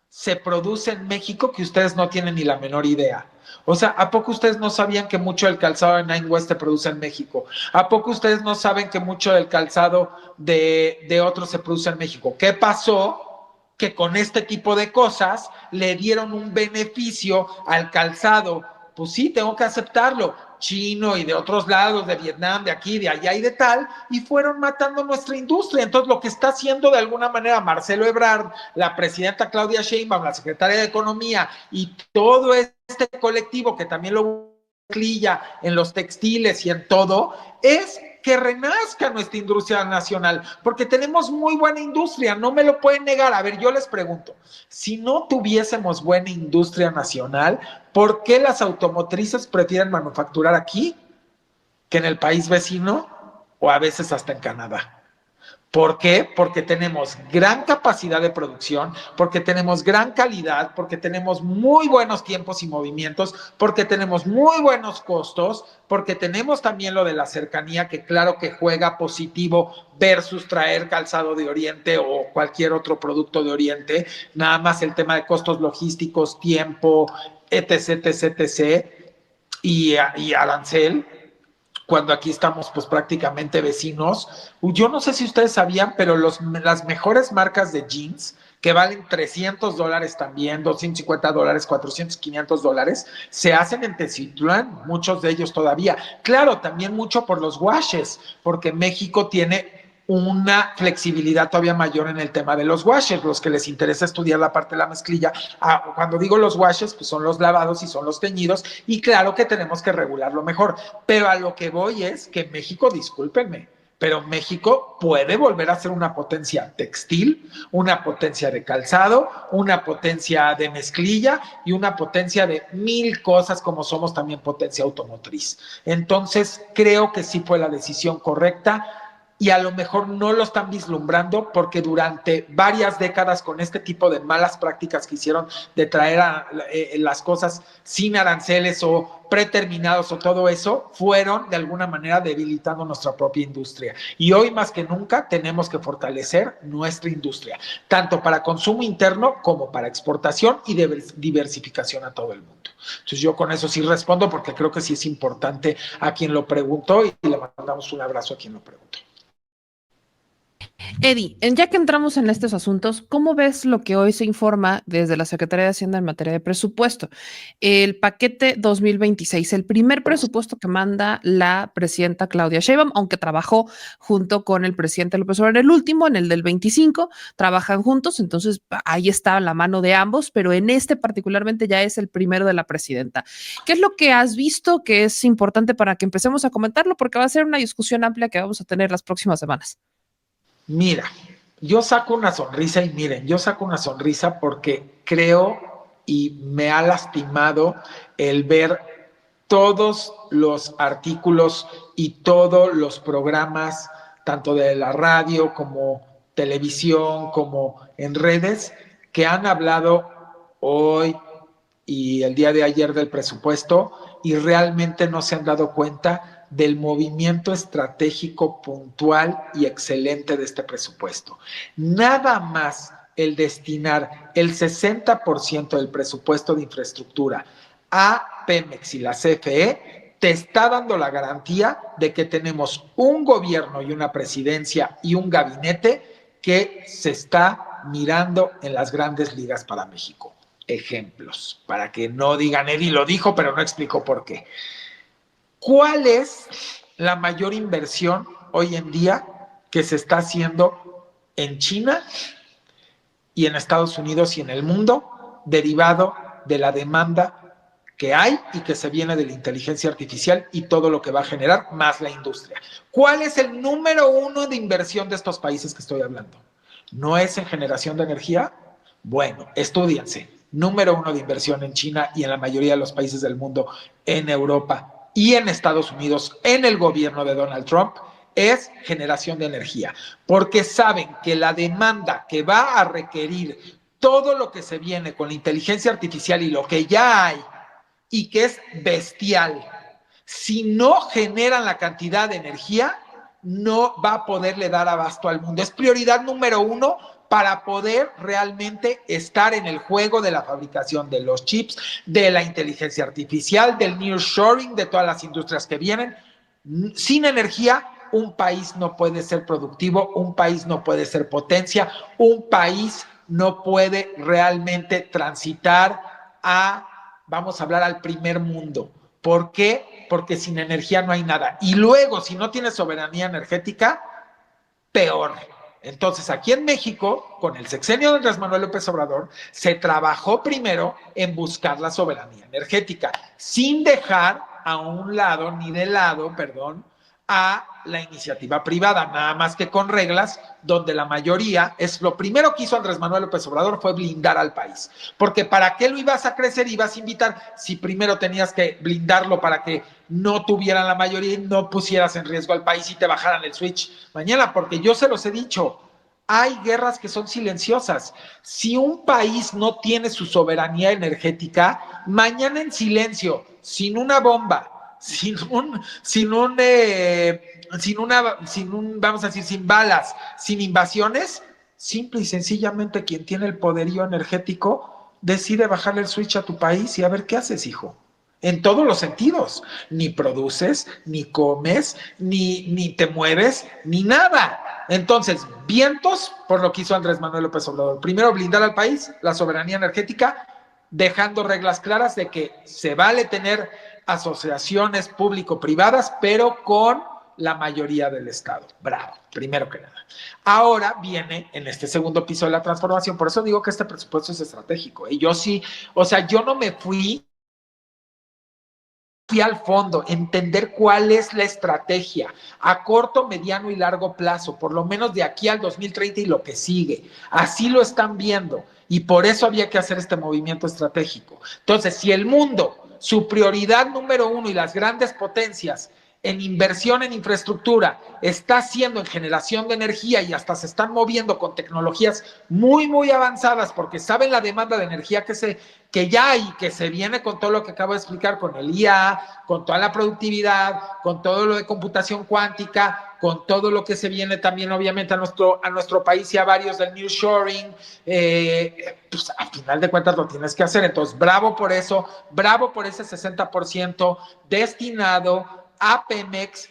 se produce en México que ustedes no tienen ni la menor idea? O sea, ¿a poco ustedes no sabían que mucho del calzado de Nine West se produce en México? ¿A poco ustedes no saben que mucho del calzado de otros se produce en México? ¿Qué pasó? Que con este tipo de cosas le dieron un beneficio al calzado. Pues sí, tengo que aceptarlo, chino y de otros lados, de Vietnam, de aquí, de allá y de tal, y fueron matando nuestra industria. Entonces, lo que está haciendo de alguna manera Marcelo Ebrard, la presidenta Claudia Sheinbaum, la secretaria de Economía y todo este colectivo que también lo clilla en los textiles y en todo, es que renazca nuestra industria nacional, porque tenemos muy buena industria, no me lo pueden negar. A ver, yo les pregunto, si no tuviésemos buena industria nacional, ¿por qué las automotrices prefieren manufacturar aquí que en el país vecino o a veces hasta en Canadá? ¿Por qué? Porque tenemos gran capacidad de producción, porque tenemos gran calidad, porque tenemos muy buenos tiempos y movimientos, porque tenemos muy buenos costos, porque tenemos también lo de la cercanía, que claro que juega positivo versus traer calzado de Oriente o cualquier otro producto de Oriente, nada más el tema de costos logísticos, tiempo, etc., etc., etc., y arancel, cuando aquí estamos pues prácticamente vecinos. Yo no sé si ustedes sabían, pero las mejores marcas de jeans, que valen $300 también, $250, 400, $500, se hacen en Teciutlán, muchos de ellos todavía. Claro, también mucho por los washes, porque México tiene una flexibilidad todavía mayor en el tema de los washes. Los que les interesa estudiar la parte de la mezclilla, cuando digo los washes, pues son los lavados y son los teñidos, y claro que tenemos que regularlo mejor, pero a lo que voy es que México, discúlpenme, pero México puede volver a ser una potencia textil, una potencia de calzado, una potencia de mezclilla y una potencia de mil cosas, como somos también potencia automotriz. Entonces, creo que sí fue la decisión correcta, y a lo mejor no lo están vislumbrando porque durante varias décadas, con este tipo de malas prácticas que hicieron de traer las cosas sin aranceles o preterminados o todo eso, fueron de alguna manera debilitando nuestra propia industria. Y hoy más que nunca tenemos que fortalecer nuestra industria, tanto para consumo interno como para exportación y diversificación a todo el mundo. Entonces yo con eso sí respondo, porque creo que sí es importante a quien lo preguntó, y le mandamos un abrazo a quien lo preguntó. Eddie, ya que entramos en estos asuntos, ¿cómo ves lo que hoy se informa desde la Secretaría de Hacienda en materia de presupuesto? El paquete 2026, el primer presupuesto que manda la presidenta Claudia Sheinbaum, aunque trabajó junto con el presidente López Obrador, el último, en el del 25, trabajan juntos, entonces ahí está la mano de ambos, pero en este particularmente ya es el primero de la presidenta. ¿Qué es lo que has visto que es importante para que empecemos a comentarlo? Porque va a ser una discusión amplia que vamos a tener las próximas semanas. Mira, yo saco una sonrisa, y miren, yo saco una sonrisa porque creo, y me ha lastimado el ver todos los artículos y todos los programas, tanto de la radio como televisión, como en redes, que han hablado hoy y el día de ayer del presupuesto, y realmente no se han dado cuenta del movimiento estratégico puntual y excelente de este presupuesto. Nada más el destinar el 60% del presupuesto de infraestructura a Pemex y la CFE te está dando la garantía de que tenemos un gobierno y una presidencia y un gabinete que se está mirando en las grandes ligas para México. Ejemplos, para que no digan Eddie lo dijo, pero no explicó por qué. ¿Cuál es la mayor inversión hoy en día que se está haciendo en China y en Estados Unidos y en el mundo, derivado de la demanda que hay y que se viene de la inteligencia artificial y todo lo que va a generar, más la industria? ¿Cuál es el número uno de inversión de estos países que estoy hablando? ¿No es en generación de energía? Bueno, estúdiense. Número uno de inversión en China y en la mayoría de los países del mundo, en Europa y en Estados Unidos, en el gobierno de Donald Trump, es generación de energía, porque saben que la demanda que va a requerir todo lo que se viene con la inteligencia artificial y lo que ya hay, y que es bestial, si no generan la cantidad de energía, no va a poderle dar abasto al mundo. Es prioridad número uno para poder realmente estar en el juego de la fabricación de los chips, de la inteligencia artificial, del nearshoring, de todas las industrias que vienen. Sin energía, un país no puede ser productivo, un país no puede ser potencia, un país no puede realmente transitar vamos a hablar, al primer mundo. ¿Por qué? Porque sin energía no hay nada. Y luego, si no tienes soberanía energética, peor. Entonces, aquí en México, con el sexenio de Andrés Manuel López Obrador, se trabajó primero en buscar la soberanía energética, sin dejar a un lado, ni de lado, perdón, a la iniciativa privada, nada más que con reglas donde la mayoría lo primero que hizo Andrés Manuel López Obrador fue blindar al país, porque ¿para qué lo ibas a crecer, ibas a invitar, si primero tenías que blindarlo para que no tuvieran la mayoría y no pusieras en riesgo al país y te bajaran el switch mañana? Porque yo se los he dicho, hay guerras que son silenciosas. Si un país no tiene su soberanía energética, mañana en silencio, sin una bomba, vamos a decir, sin balas, sin invasiones, simple y sencillamente quien tiene el poderío energético decide bajarle el switch a tu país y a ver qué haces, hijo. En todos los sentidos. Ni produces, ni comes, ni te mueves, ni nada. Entonces, vientos por lo que hizo Andrés Manuel López Obrador. Primero, blindar al país, la soberanía energética, dejando reglas claras de que se vale tener asociaciones público-privadas, pero con la mayoría del Estado. Bravo, primero que nada. Ahora viene en este segundo piso de la transformación, por eso digo que este presupuesto es estratégico. Y yo sí, o sea, yo no me fui al fondo, entender cuál es la estrategia a corto, mediano y largo plazo, por lo menos de aquí al 2030 y lo que sigue. Así lo están viendo y por eso había que hacer este movimiento estratégico. Entonces, si el mundo, su prioridad número uno y las grandes potencias en inversión en infraestructura está haciendo en generación de energía y hasta se están moviendo con tecnologías muy, muy avanzadas porque saben la demanda de energía que ya hay, que se viene con todo lo que acabo de explicar, con el IA, con toda la productividad, con todo lo de computación cuántica, con todo lo que se viene también obviamente a nuestro país y a varios del nearshoring, pues a final de cuentas lo tienes que hacer. Entonces, bravo por eso, bravo por ese 60% destinado a Pemex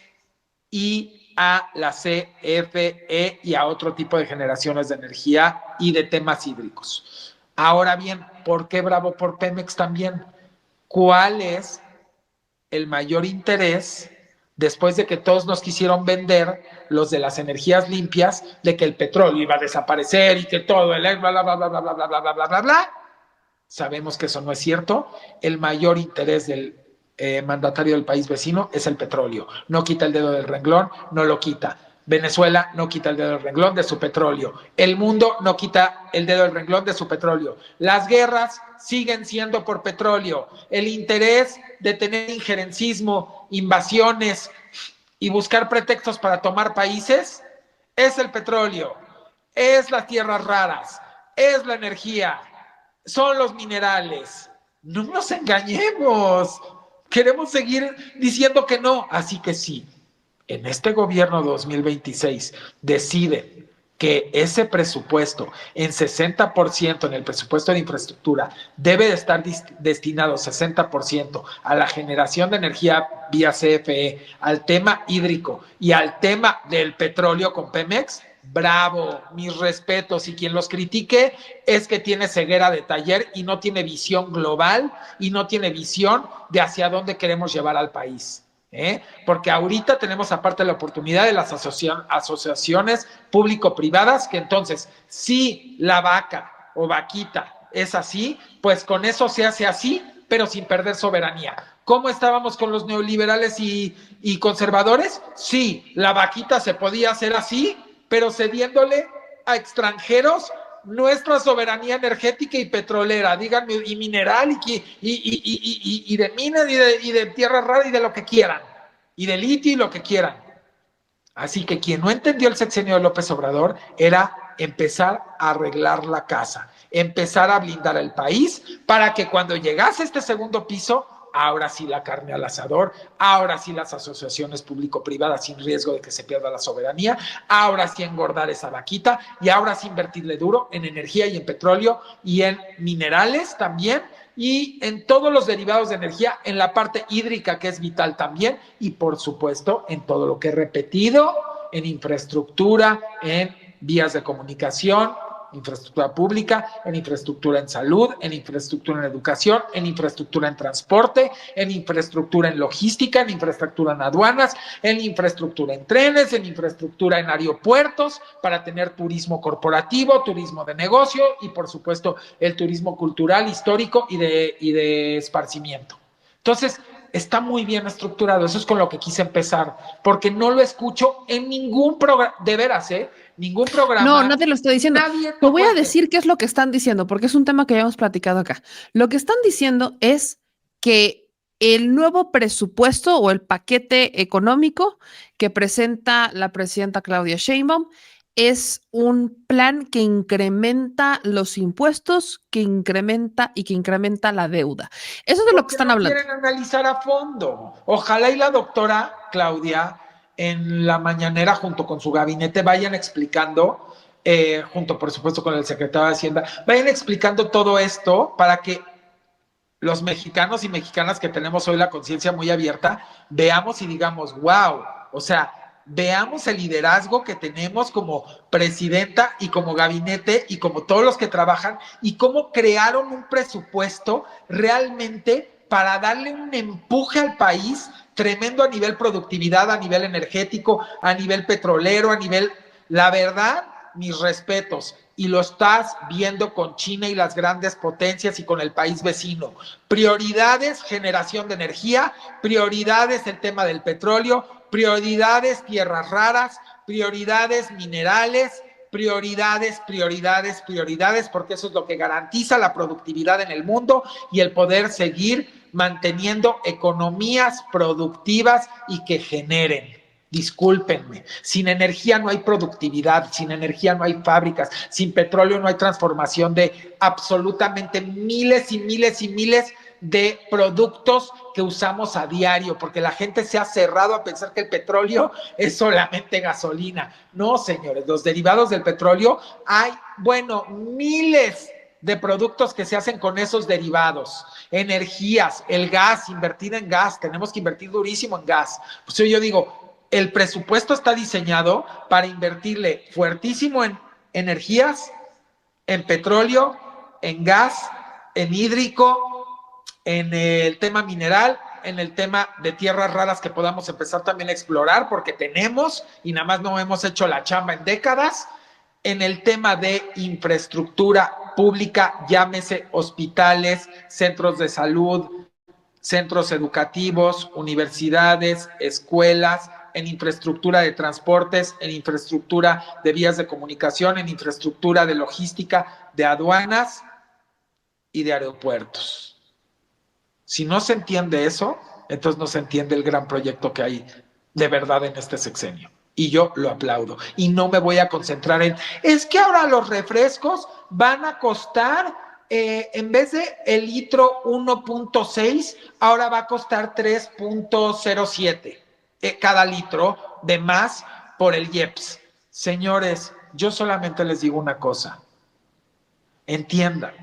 y a la CFE y a otro tipo de generaciones de energía y de temas hídricos. Ahora bien, ¿por qué bravo por Pemex también? ¿Cuál es el mayor interés después de que todos nos quisieron vender, los de las energías limpias, de que el petróleo iba a desaparecer y que todo el bla, bla, bla, bla, bla, bla, bla, bla, bla, bla, bla? Sabemos que eso no es cierto. El mayor interés del mandatario del país vecino es el petróleo. No quita el dedo del renglón, no lo quita. Venezuela no quita el dedo del renglón de su petróleo. El mundo no quita el dedo del renglón de su petróleo. Las guerras siguen siendo por petróleo. El interés de tener injerencismo, invasiones y buscar pretextos para tomar países es el petróleo, es las tierras raras, es la energía, son los minerales. No nos engañemos. Queremos seguir diciendo que no. Así que sí, en este gobierno 2026 deciden que ese presupuesto en 60% en el presupuesto de infraestructura debe de estar destinado 60% a la generación de energía vía CFE, al tema hídrico y al tema del petróleo con Pemex. Bravo, mis respetos, y quien los critique es que tiene ceguera de taller y no tiene visión global y no tiene visión de hacia dónde queremos llevar al país. Porque ahorita tenemos aparte la oportunidad de las asociaciones público-privadas, que entonces si la vaca o vaquita es así, pues con eso se hace así, pero sin perder soberanía. ¿Cómo estábamos con los neoliberales y conservadores? Sí, la vaquita se podía hacer así, pero cediéndole a extranjeros nuestra soberanía energética y petrolera, díganme, y mineral, y de minas, y de tierra rara, y de lo que quieran, y de litio, y lo que quieran. Así que quien no entendió el sexenio de López Obrador era empezar a arreglar la casa, empezar a blindar el país, para que cuando llegase este segundo piso ahora sí la carne al asador, ahora sí las asociaciones público-privadas sin riesgo de que se pierda la soberanía, ahora sí engordar esa vaquita y ahora sí invertirle duro en energía y en petróleo y en minerales también y en todos los derivados de energía, en la parte hídrica que es vital también y por supuesto en todo lo que he repetido, en infraestructura, en vías de comunicación, infraestructura pública, en infraestructura en salud, en infraestructura en educación, en infraestructura en transporte, en infraestructura en logística, en infraestructura en aduanas, en infraestructura en trenes, en infraestructura en aeropuertos, para tener turismo corporativo, turismo de negocio y por supuesto el turismo cultural, histórico y de esparcimiento. Entonces, está muy bien estructurado, eso es con lo que quise empezar, porque no lo escucho en ningún programa, de veras, ningún programa. No, no te lo estoy diciendo. Te voy a decir qué es lo que están diciendo, porque es un tema que ya hemos platicado acá. Lo que están diciendo es que el nuevo presupuesto o el paquete económico que presenta la presidenta Claudia Sheinbaum es un plan que incrementa los impuestos, que incrementa la deuda. Eso es de lo que están hablando. Quieren analizar a fondo. Ojalá y la doctora Claudia en la mañanera junto con su gabinete vayan explicando, junto por supuesto con el secretario de Hacienda, vayan explicando todo esto para que los mexicanos y mexicanas que tenemos hoy la conciencia muy abierta, veamos y digamos, wow, o sea, veamos el liderazgo que tenemos como presidenta y como gabinete y como todos los que trabajan y cómo crearon un presupuesto realmente para darle un empuje al país tremendo a nivel productividad, a nivel energético, a nivel petrolero, a nivel, la verdad, mis respetos, y lo estás viendo con China y las grandes potencias y con el país vecino. Prioridades, generación de energía, prioridades el tema del petróleo, prioridades tierras raras, prioridades minerales, prioridades, porque eso es lo que garantiza la productividad en el mundo y el poder seguir manteniendo economías productivas y que generen. Discúlpenme, sin energía no hay productividad, sin energía no hay fábricas, sin petróleo no hay transformación de absolutamente miles y miles y miles de productos que usamos a diario, porque la gente se ha cerrado a pensar que el petróleo es solamente gasolina. No, señores, los derivados del petróleo hay, bueno, miles de productos que se hacen con esos derivados, energías, el gas, invertir en gas, tenemos que invertir durísimo en gas. Pues yo digo, el presupuesto está diseñado para invertirle fuertísimo en energías, en petróleo, en gas, en hídrico, en el tema mineral, en el tema de tierras raras que podamos empezar también a explorar porque tenemos y nada más no hemos hecho la chamba en décadas, en el tema de infraestructura pública, llámese hospitales, centros de salud, centros educativos, universidades, escuelas, en infraestructura de transportes, en infraestructura de vías de comunicación, en infraestructura de logística, de aduanas y de aeropuertos. Si no se entiende eso, entonces no se entiende el gran proyecto que hay de verdad en este sexenio. Y yo lo aplaudo. Y no me voy a concentrar en, es que ahora los refrescos van a costar, en vez de el litro 1.6, ahora va a costar 3.07 cada litro de más por el IEPS. Señores, yo solamente les digo una cosa. Entiendan,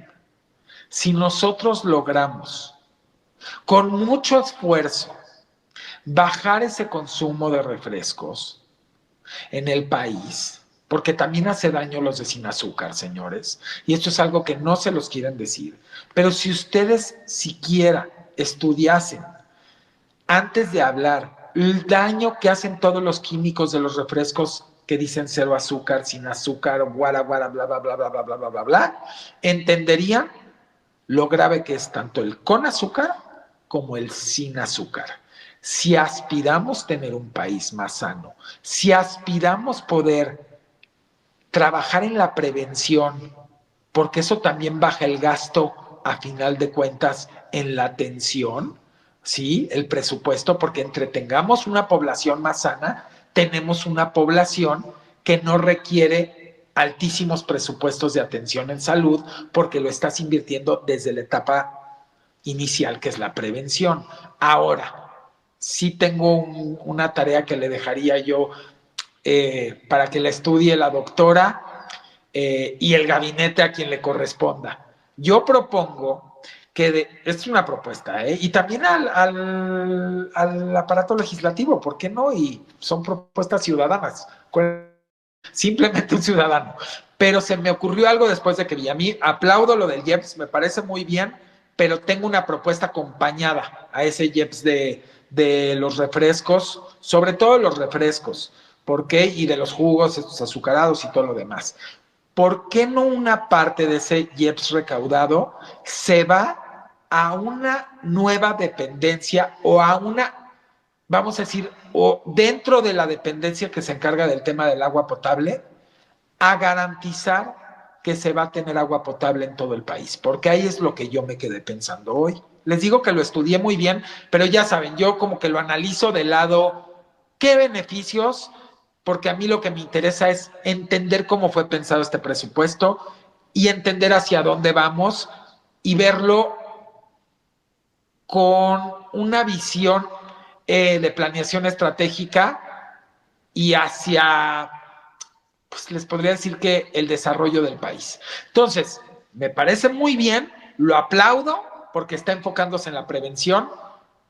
si nosotros logramos con mucho esfuerzo bajar ese consumo de refrescos en el país, porque también hace daño los de sin azúcar, señores, y esto es algo que no se los quieren decir, pero si ustedes siquiera estudiasen antes de hablar el daño que hacen todos los químicos de los refrescos que dicen cero azúcar, sin azúcar, guara, bla, bla, bla, bla, bla, bla, bla, bla, bla, entenderían lo grave que es tanto el con azúcar como el sin azúcar. Si aspiramos tener un país más sano, si aspiramos poder trabajar en la prevención, porque eso también baja el gasto a final de cuentas en la atención, ¿sí? El presupuesto, porque entretengamos una población más sana, tenemos una población que no requiere altísimos presupuestos de atención en salud porque lo estás invirtiendo desde la etapa inicial, que es la prevención. Ahora, sí tengo una tarea que le dejaría yo para que la estudie la doctora y el gabinete a quien le corresponda. Yo propongo es una propuesta, y también al aparato legislativo, ¿por qué no? Y son propuestas ciudadanas, simplemente un ciudadano. Pero se me ocurrió algo después de que vi. A mí aplaudo lo del IEPS, me parece muy bien, pero tengo una propuesta acompañada a ese IEPS de los refrescos, sobre todo los refrescos. ¿Por qué? Y de los jugos, estos azucarados y todo lo demás. ¿Por qué no una parte de ese IEPS recaudado se va a una nueva dependencia o a una, vamos a decir, o dentro de la dependencia que se encarga del tema del agua potable, a garantizar que se va a tener agua potable en todo el país? Porque ahí es lo que yo me quedé pensando hoy. Les digo que lo estudié muy bien, pero ya saben, yo como que lo analizo del lado, ¿qué beneficios? Porque a mí lo que me interesa es entender cómo fue pensado este presupuesto y entender hacia dónde vamos y verlo con una visión de planeación estratégica y hacia, pues les podría decir que el desarrollo del país. Entonces, me parece muy bien, lo aplaudo porque está enfocándose en la prevención,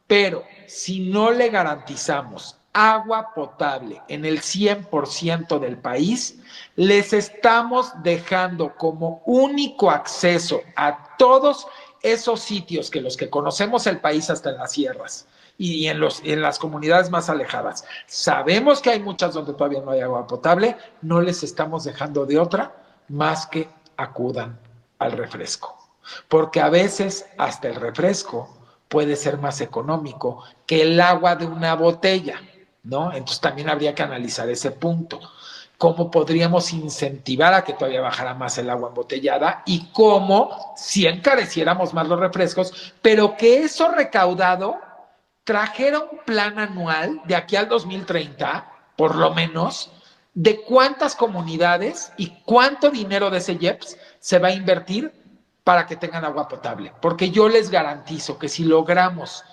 pero si no le garantizamos agua potable en el 100% del país, les estamos dejando como único acceso a todos esos sitios que los que conocemos el país hasta en las sierras y en las comunidades más alejadas. Sabemos que hay muchas donde todavía no hay agua potable, no les estamos dejando de otra más que acudan al refresco. Porque a veces hasta el refresco puede ser más económico que el agua de una botella, ¿no? Entonces también habría que analizar ese punto. ¿Cómo podríamos incentivar a que todavía bajara más el agua embotellada? Y cómo, si encareciéramos más los refrescos, pero que eso recaudado trajera un plan anual de aquí al 2030, por lo menos, de cuántas comunidades y cuánto dinero de ese IEPS se va a invertir para que tengan agua potable. Porque yo les garantizo que si logramos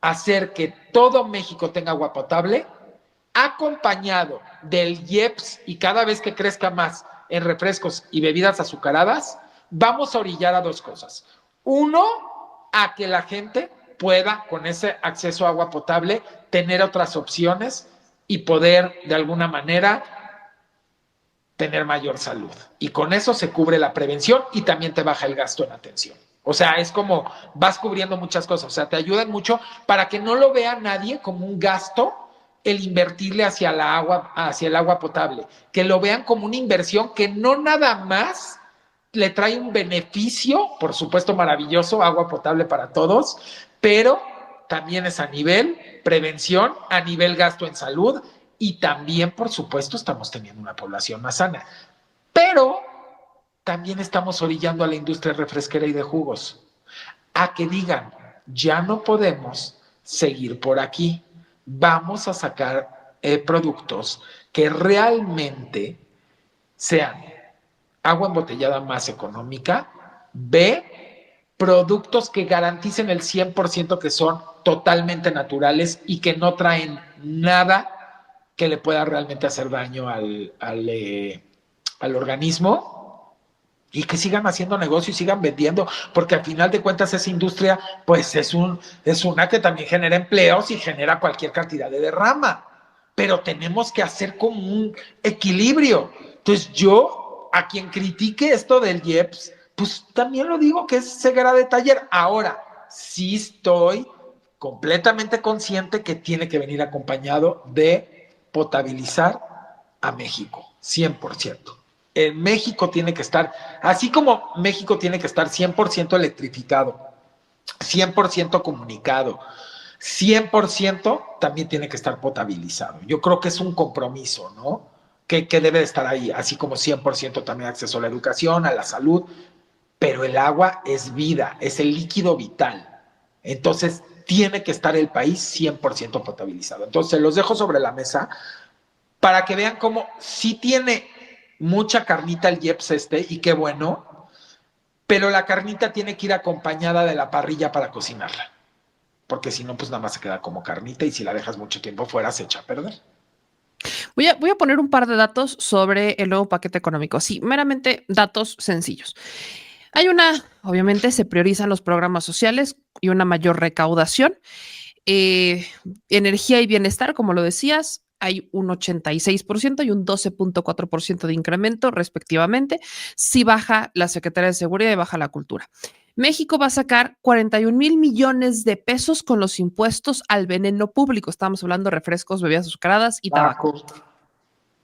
hacer que todo México tenga agua potable, acompañado del IEPS y cada vez que crezca más en refrescos y bebidas azucaradas, vamos a orillar a dos cosas. Uno, a que la gente pueda, con ese acceso a agua potable, tener otras opciones y poder, de alguna manera, tener mayor salud. Y con eso se cubre la prevención y también te baja el gasto en atención. O sea, es como vas cubriendo muchas cosas. O sea, te ayudan mucho para que no lo vea nadie como un gasto el invertirle hacia el agua potable. Que lo vean como una inversión que no nada más le trae un beneficio, por supuesto maravilloso, agua potable para todos, pero también es a nivel prevención, a nivel gasto en salud y también, por supuesto, estamos teniendo una población más sana. Pero también estamos orillando a la industria refresquera y de jugos a que digan, ya no podemos seguir por aquí, vamos a sacar productos que realmente sean agua embotellada más económica, B, productos que garanticen el 100% que son totalmente naturales y que no traen nada que le pueda realmente hacer daño al organismo, y que sigan haciendo negocio y sigan vendiendo, porque al final de cuentas esa industria pues es una que también genera empleos y genera cualquier cantidad de derrama, pero tenemos que hacer como un equilibrio. Entonces yo, a quien critique esto del IEPS, pues también lo digo que es ceguera de taller. Ahora, sí estoy completamente consciente que tiene que venir acompañado de potabilizar a México, 100%. En México tiene que estar, así como México tiene que estar 100% electrificado, 100% comunicado, 100% también tiene que estar potabilizado. Yo creo que es un compromiso, ¿no? Que debe de estar ahí, así como 100% también acceso a la educación, a la salud, pero el agua es vida, es el líquido vital. Entonces, tiene que estar el país 100% potabilizado. Entonces, los dejo sobre la mesa para que vean cómo sí tiene mucha carnita el IEPS y qué bueno, pero la carnita tiene que ir acompañada de la parrilla para cocinarla, porque si no, pues nada más se queda como carnita y si la dejas mucho tiempo fuera se echa a perder. Voy a poner un par de datos sobre el nuevo paquete económico. Sí, meramente datos sencillos. Obviamente se priorizan los programas sociales y una mayor recaudación. Energía y bienestar, como lo decías, hay un 86% y un 12.4% de incremento respectivamente. Si baja la Secretaría de Seguridad y baja la Cultura. México va a sacar 41,000 millones de pesos con los impuestos al veneno público. Estamos hablando de refrescos, bebidas azucaradas y tabaco.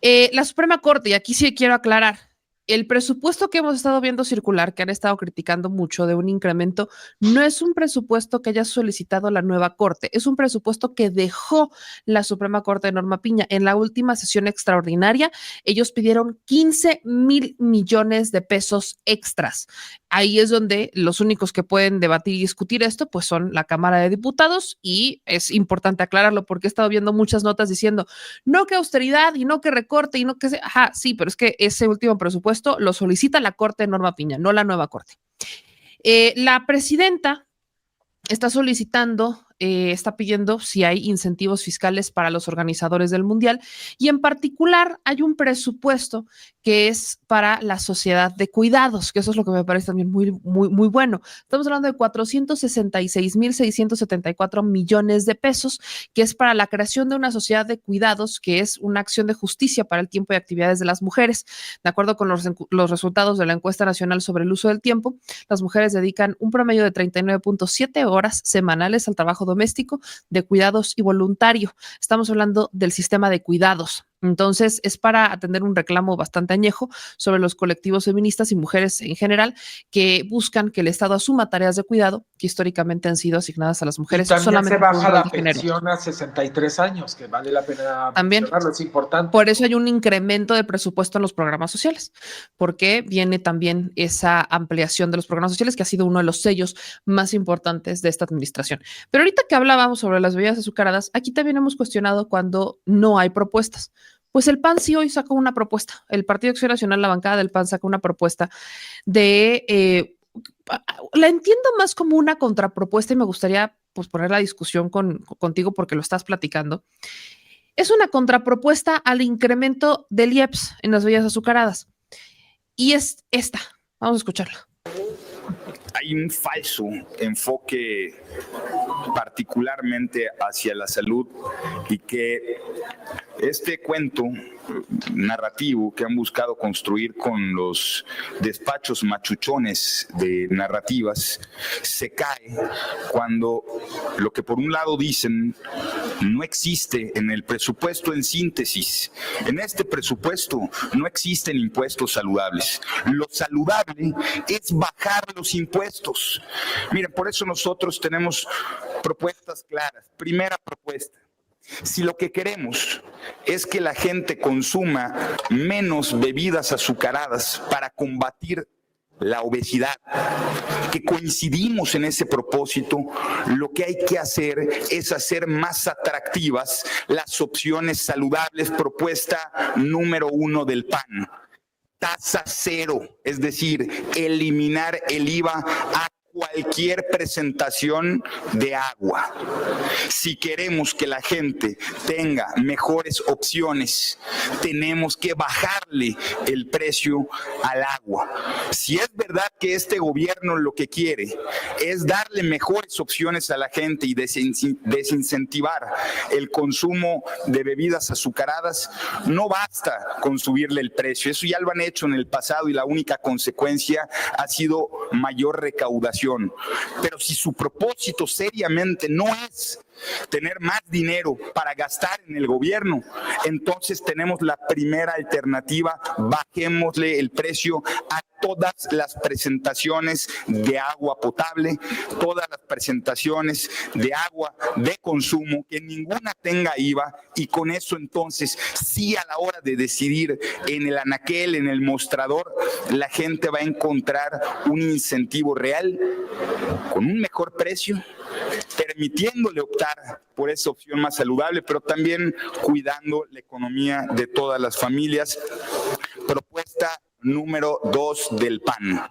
La Suprema Corte, y aquí sí quiero aclarar, el presupuesto que hemos estado viendo circular, que han estado criticando mucho de un incremento, no es un presupuesto que haya solicitado la nueva Corte, es un presupuesto que dejó la Suprema Corte de Norma Piña. En la última sesión extraordinaria, ellos pidieron 15,000 millones de pesos extras. Ahí es donde los únicos que pueden debatir y discutir esto, pues son la Cámara de Diputados, y es importante aclararlo porque he estado viendo muchas notas diciendo, no que austeridad y no que recorte y no que... Ajá, sí, pero es que ese último presupuesto lo solicita la Corte de Norma Piña, no la nueva Corte. La presidenta está solicitando, está pidiendo si hay incentivos fiscales para los organizadores del Mundial, y en particular hay un presupuesto que es para la sociedad de cuidados, que eso es lo que me parece también muy bueno. Estamos hablando de 466,674 millones de pesos, que es para la creación de una sociedad de cuidados, que es una acción de justicia para el tiempo y actividades de las mujeres. De acuerdo con los resultados de la encuesta nacional sobre el uso del tiempo, las mujeres dedican un promedio de 39.7 horas semanales al trabajo doméstico, de cuidados y voluntario. Estamos hablando del sistema de cuidados. Entonces, es para atender un reclamo bastante añejo sobre los colectivos feministas y mujeres en general que buscan que el Estado asuma tareas de cuidado que históricamente han sido asignadas a las mujeres. Y también solamente se baja la género. pensión a 63 años, que vale la pena También mencionarlo, es importante. Por eso hay un incremento de presupuesto en los programas sociales, porque viene también esa ampliación de los programas sociales, que ha sido uno de los sellos más importantes de esta administración. Pero ahorita que hablábamos sobre las bebidas azucaradas, aquí también hemos cuestionado cuando no hay propuestas. Pues el PAN sí hoy sacó una propuesta. El Partido Acción Nacional, la bancada del PAN, sacó una propuesta de... la entiendo más como una contrapropuesta y me gustaría pues poner la discusión contigo porque lo estás platicando. Es una contrapropuesta al incremento del IEPS en las bebidas azucaradas. Y es esta. Vamos a escucharla. Hay un falso enfoque particularmente hacia la salud y que este cuento narrativo que han buscado construir con los despachos machuchones de narrativas se cae cuando lo que por un lado dicen no existe en el presupuesto. En síntesis, en este presupuesto no existen impuestos saludables. Lo saludable es bajar los impuestos. Miren, por eso nosotros tenemos propuestas claras. Primera propuesta: si lo que queremos es que la gente consuma menos bebidas azucaradas para combatir la obesidad, que coincidimos en ese propósito, lo que hay que hacer es hacer más atractivas las opciones saludables. Propuesta número 1 del PAN: tasa cero, es decir, eliminar el IVA a cualquier presentación de agua. Si queremos que la gente tenga mejores opciones, tenemos que bajarle el precio al agua. Si es verdad que este gobierno lo que quiere es darle mejores opciones a la gente y desincentivar el consumo de bebidas azucaradas, no basta con subirle el precio. Eso ya lo han hecho en el pasado y la única consecuencia ha sido mayor recaudación. Pero si su propósito seriamente no es tener más dinero para gastar en el gobierno, entonces tenemos la primera alternativa: bajémosle el precio a todas las presentaciones de agua potable, todas las presentaciones de agua de consumo, que ninguna tenga IVA, y con eso entonces sí, a la hora de decidir en el anaquel, en el mostrador, la gente va a encontrar un incentivo real con un mejor precio, permitiéndole optar por esa opción más saludable, pero también cuidando la economía de todas las familias. Propuesta número 2 del PAN: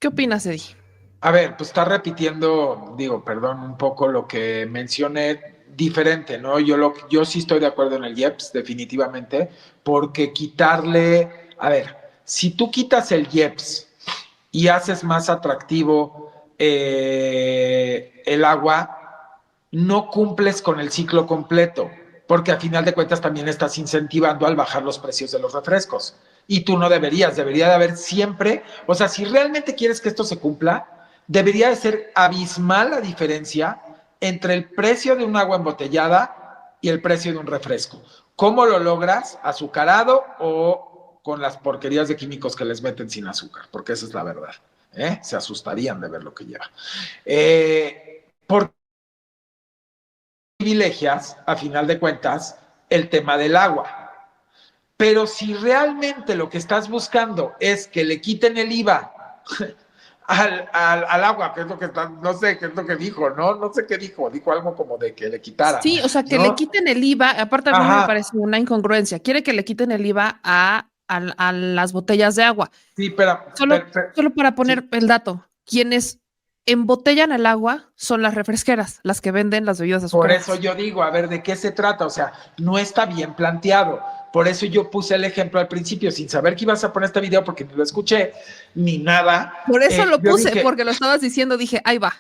¿Qué opinas, Eddie? A ver, pues está repitiendo, digo, perdón, un poco lo que mencioné diferente, ¿no? Yo sí estoy de acuerdo en el IEPS, definitivamente, porque quitarle, a ver, si tú quitas el IEPS y haces más atractivo el agua, no cumples con el ciclo completo, porque a final de cuentas también estás incentivando al bajar los precios de los refrescos. Y tú no debería de haber siempre, o sea, si realmente quieres que esto se cumpla, debería de ser abismal la diferencia entre el precio de un agua embotellada y el precio de un refresco. ¿Cómo lo logras? ¿Azucarado o con las porquerías de químicos que les meten sin azúcar? Porque esa es la verdad. Se asustarían de ver lo que lleva. ¿Por privilegias, a final de cuentas, el tema del agua? Pero si realmente lo que estás buscando es que le quiten el IVA al agua, que es lo que está, no sé qué es lo que dijo, ¿no? No sé qué dijo algo como de que le quitara, Sí, o sea, que le ¿no? quiten el IVA, aparte a mí me Ajá, parece una incongruencia, quiere que le quiten el IVA a las botellas de agua. sí, pero, Solo para sí, poner el dato, quienes embotellan el agua son las refresqueras, las que venden las bebidas por eso azucaradas. yo digo, a ver, ¿de qué se trata? O sea, no está bien planteado. Por eso yo puse el ejemplo al principio, sin saber que ibas a poner este video, porque ni lo escuché, ni nada. Por eso lo Yo puse, dije, porque lo estabas diciendo, dije, ahí va.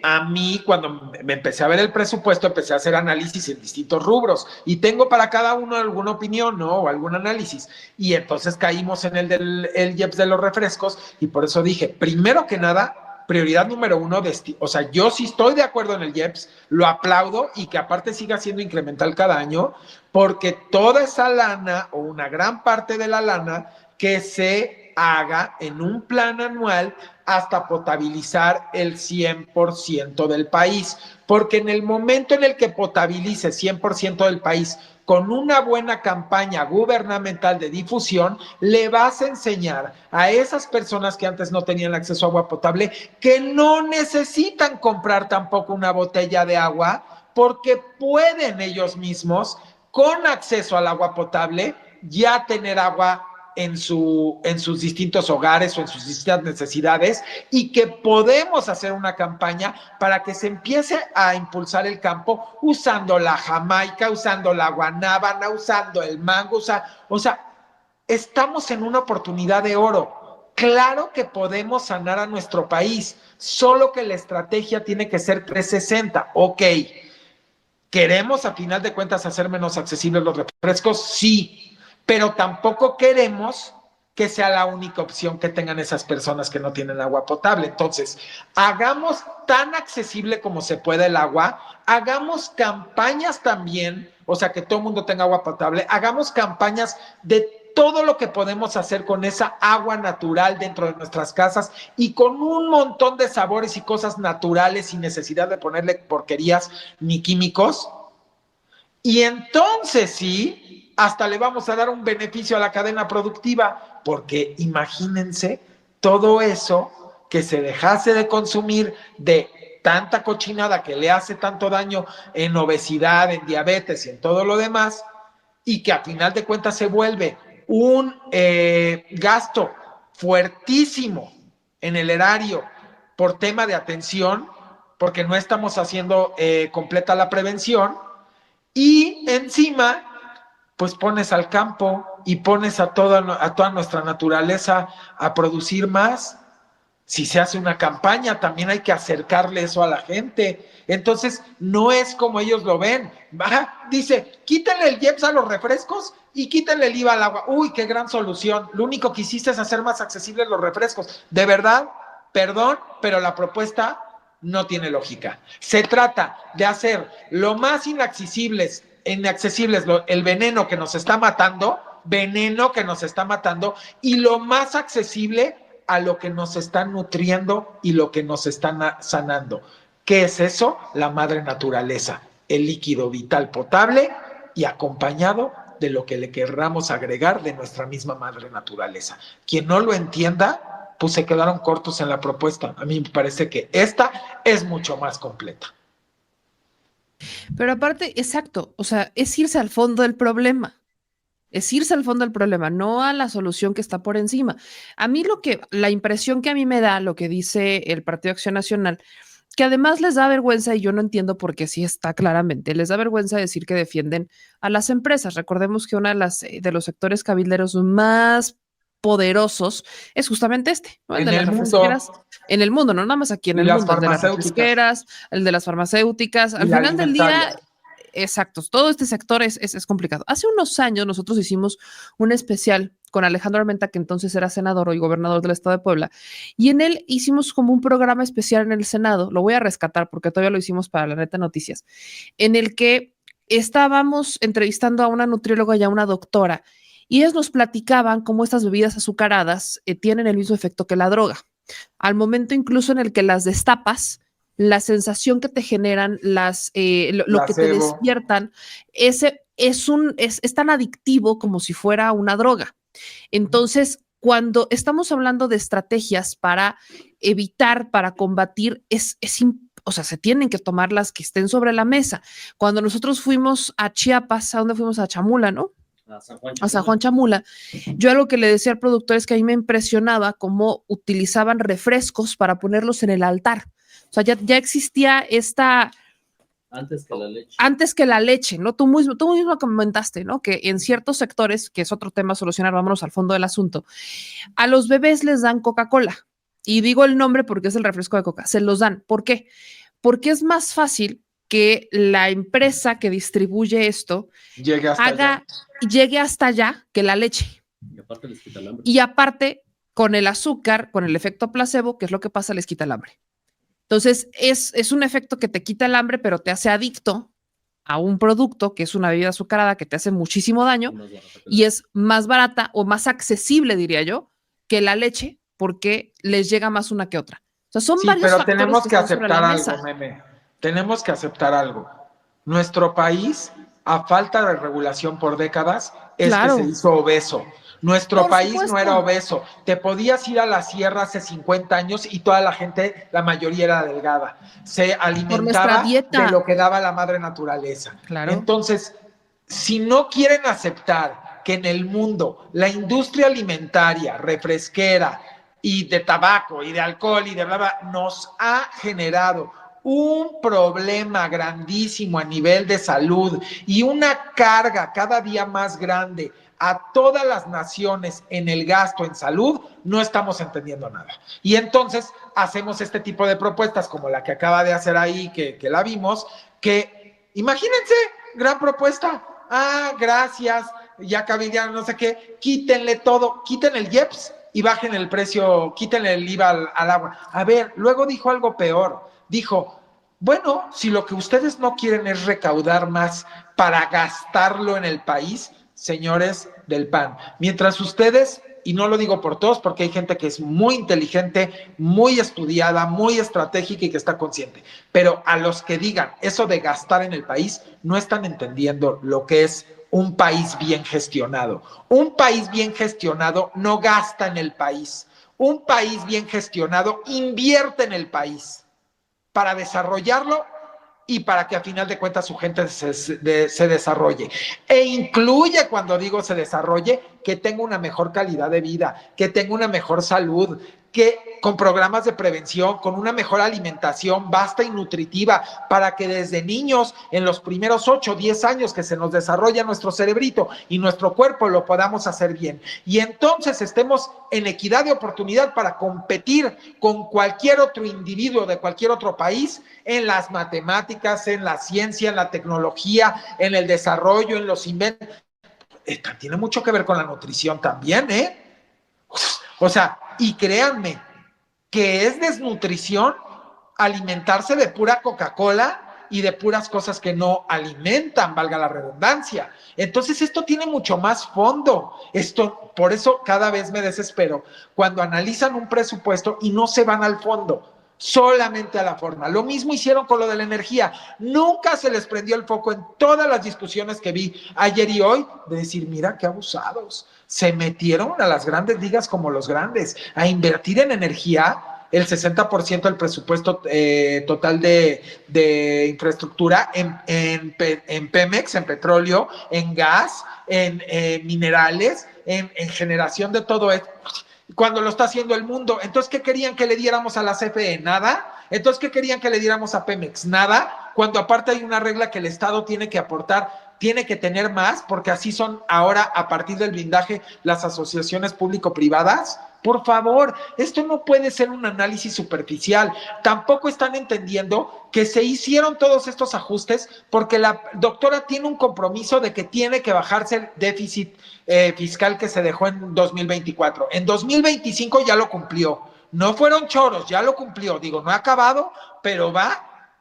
a mí cuando me empecé a ver el presupuesto, empecé a hacer análisis en distintos rubros y tengo para cada uno alguna opinión, ¿no? O algún análisis. Y entonces caímos en el del el IEPS de los refrescos y por eso dije, primero que nada, prioridad número uno, o sea, yo sí estoy de acuerdo en el IEPS, lo aplaudo y que aparte siga siendo incremental cada año, porque toda esa lana o una gran parte de la lana que se haga en un plan anual hasta potabilizar el 100% del país, porque en el momento en el que potabilice 100% del país con una buena campaña gubernamental de difusión, le vas a enseñar a esas personas que antes no tenían acceso a agua potable que no necesitan comprar tampoco una botella de agua porque pueden ellos mismos, con acceso al agua potable, ya tener agua en sus distintos hogares o en sus distintas necesidades y que podemos hacer una campaña para que se empiece a impulsar el campo usando la jamaica, usando la guanábana, usando el mango, o sea, estamos en una oportunidad de oro. Claro que podemos sanar a nuestro país, solo que la estrategia tiene que ser 360. Ok, ¿queremos a final de cuentas hacer menos accesibles los refrescos? Sí, pero tampoco queremos que sea la única opción que tengan esas personas que no tienen agua potable. Entonces, hagamos tan accesible como se pueda el agua, hagamos campañas también, o sea, que todo el mundo tenga agua potable, hagamos campañas de todo lo que podemos hacer con esa agua natural dentro de nuestras casas y con un montón de sabores y cosas naturales sin necesidad de ponerle porquerías ni químicos. Y entonces sí, hasta le vamos a dar un beneficio a la cadena productiva, porque imagínense todo eso que se dejase de consumir de tanta cochinada que le hace tanto daño en obesidad, en diabetes y en todo lo demás, y que a final de cuentas se vuelve un gasto fuertísimo en el erario por tema de atención, porque no estamos haciendo completa la prevención, y encima, pues pones al campo y pones a toda nuestra naturaleza a producir más. Si se hace una campaña, también hay que acercarle eso a la gente. Entonces, no es como ellos lo ven. Dice, quítenle el IEPS a los refrescos y quítenle el IVA al agua. Uy, qué gran solución. Lo único que hiciste es hacer más accesibles los refrescos. De verdad, perdón, pero la propuesta no tiene lógica. Se trata de hacer lo más inaccesibles el veneno que nos está matando, y lo más accesible a lo que nos están nutriendo y lo que nos están sanando. ¿Qué es eso? La madre naturaleza, el líquido vital potable y acompañado de lo que le querramos agregar de nuestra misma madre naturaleza. Quien no lo entienda, pues se quedaron cortos en la propuesta. A mí me parece que esta es mucho más completa. Pero aparte, exacto, o sea, es irse al fondo del problema. es irse al fondo del problema, no a la solución que está por encima. A mí la impresión que a mí me da lo que dice el Partido Acción Nacional, que además les da vergüenza, y yo no entiendo por qué sí está claramente, les da vergüenza decir que defienden a las empresas. Recordemos que uno de los sectores cabilderos más poderosos es justamente ¿no? El En de las el refresqueras mundo. en el mundo, no nada más aquí en Y el las mundo, el de las farmacéuticas. refresqueras, el de las farmacéuticas. Y Al la final del día, alimentaria. exacto, todo este sector es complicado. Hace unos años nosotros hicimos un especial con Alejandro Armenta, que entonces era senador y gobernador del estado de Puebla, y en él hicimos como un programa especial en el Senado, lo voy a rescatar porque todavía lo hicimos para la Neta Noticias, en el que estábamos entrevistando a una nutrióloga y a una doctora, y ellas nos platicaban cómo estas bebidas azucaradas tienen el mismo efecto que la droga. Al momento incluso en el que las destapas, la sensación que te generan, lo que te Placebo. despiertan, es tan adictivo como si fuera una droga. Entonces, cuando estamos hablando de estrategias para evitar, para combatir, o sea, se tienen que tomar las que estén sobre la mesa. Cuando nosotros fuimos a Chiapas, ¿a dónde fuimos? A Chamula, ¿no? A San Juan Chamula. Yo algo que le decía al productor es que a mí me impresionaba cómo utilizaban refrescos para ponerlos en el altar. O sea, ya existía esta... Antes que la leche, ¿no? Tú mismo comentaste, ¿no? Que en ciertos sectores, que es otro tema a solucionar, vámonos al fondo del asunto, a los bebés les dan Coca-Cola. Y digo el nombre porque es el refresco de Coca. Se los dan. ¿Por qué? Porque es más fácil que la empresa que distribuye esto llegue hasta allá que la leche. Y aparte les quita el hambre. Y aparte, con el azúcar, con el efecto placebo, ¿qué es lo que pasa? Les quita el hambre. Entonces, es un efecto que te quita el hambre, pero te hace adicto a un producto que es una bebida azucarada que te hace muchísimo daño y es más barata o más accesible, diría yo, que la leche porque les llega más una que otra. O sea, son varios pero factores tenemos que están sobre aceptar la algo, mesa. meme. Tenemos que aceptar algo. Nuestro país, a falta de regulación por décadas, es Claro. que se hizo obeso. Nuestro Por país supuesto. no era obeso. Te podías ir a la sierra hace 50 años y toda la gente, la mayoría era delgada. Se alimentaba de lo que daba la madre naturaleza. Claro. Entonces, si no quieren aceptar que en el mundo la industria alimentaria, refresquera y de tabaco y de alcohol y de bla, bla, nos ha generado un problema grandísimo a nivel de salud y una carga cada día más grande a todas las naciones en el gasto en salud, no estamos entendiendo nada. Y entonces hacemos este tipo de propuestas como la que acaba de hacer ahí, que la vimos, que imagínense, gran propuesta. Gracias, ya cabildearon, no sé qué, quítenle todo, quiten el IEPS y bajen el precio, quítenle el IVA al agua. A ver, luego dijo algo peor, dijo, bueno, si lo que ustedes no quieren es recaudar más para gastarlo en el país, señores del PAN, mientras ustedes, y no lo digo por todos porque hay gente que es muy inteligente, muy estudiada, muy estratégica y que está consciente, pero a los que digan eso de gastar en el país, no están entendiendo lo que es un país bien gestionado. Un país bien gestionado no gasta en el país. Un país bien gestionado invierte en el país para desarrollarlo y para que a final de cuentas su gente se desarrolle. E incluye, cuando digo se desarrolle, que tenga una mejor calidad de vida, que tenga una mejor salud, que con programas de prevención, con una mejor alimentación vasta y nutritiva, para que desde niños, en los primeros 8 o 10 años que se nos desarrolla nuestro cerebrito y nuestro cuerpo, lo podamos hacer bien. Y entonces estemos en equidad de oportunidad para competir con cualquier otro individuo de cualquier otro país en las matemáticas, en la ciencia, en la tecnología, en el desarrollo, en los inventos. Tiene mucho que ver con la nutrición también, ¿eh? O sea, y créanme que es desnutrición alimentarse de pura Coca-Cola y de puras cosas que no alimentan, valga la redundancia. Entonces esto tiene mucho más fondo. Por eso cada vez me desespero cuando analizan un presupuesto y no se van al fondo, solamente a la forma. Lo mismo hicieron con lo de la energía. Nunca se les prendió el foco en todas las discusiones que vi ayer y hoy de decir, mira qué abusados. Se metieron a las grandes ligas como los grandes a invertir en energía el 60% del presupuesto total de infraestructura en Pemex, en petróleo, en gas, en minerales, en generación de todo esto, cuando lo está haciendo el mundo. Entonces, ¿qué querían que le diéramos a la CFE? Nada. Entonces, ¿qué querían que le diéramos a Pemex? Nada, cuando aparte hay una regla que el Estado tiene que aportar, tiene que tener más, porque así son ahora, a partir del blindaje, las asociaciones público-privadas. Por favor, esto no puede ser un análisis superficial. Tampoco están entendiendo que se hicieron todos estos ajustes porque la doctora tiene un compromiso de que tiene que bajarse el déficit fiscal que se dejó en 2024. En 2025 ya lo cumplió. No fueron choros, ya lo cumplió. Digo, no ha acabado, pero va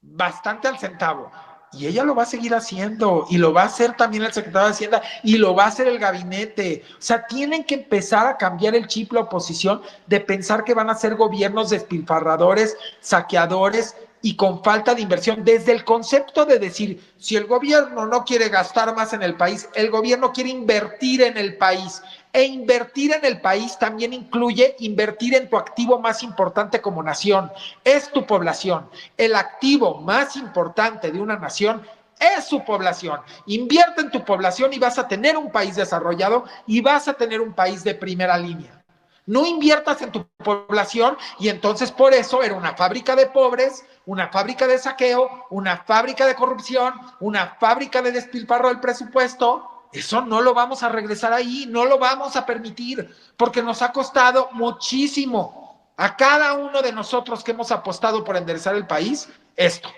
bastante al centavo. Y ella lo va a seguir haciendo, y lo va a hacer también el secretario de Hacienda, y lo va a hacer el gabinete. O sea, tienen que empezar a cambiar el chip la oposición de pensar que van a ser gobiernos despilfarradores, saqueadores y con falta de inversión. Desde el concepto de decir, si el gobierno no quiere gastar más en el país, el gobierno quiere invertir en el país. E invertir en el país también incluye invertir en tu activo más importante como nación, es tu población. El activo más importante de una nación es su población. Invierte en tu población y vas a tener un país desarrollado y vas a tener un país de primera línea. No inviertas en tu población y entonces por eso era una fábrica de pobres, una fábrica de saqueo, una fábrica de corrupción, una fábrica de despilfarro del presupuesto. Eso no lo vamos a regresar ahí, no lo vamos a permitir, porque nos ha costado muchísimo a cada uno de nosotros que hemos apostado por enderezar el país, esto.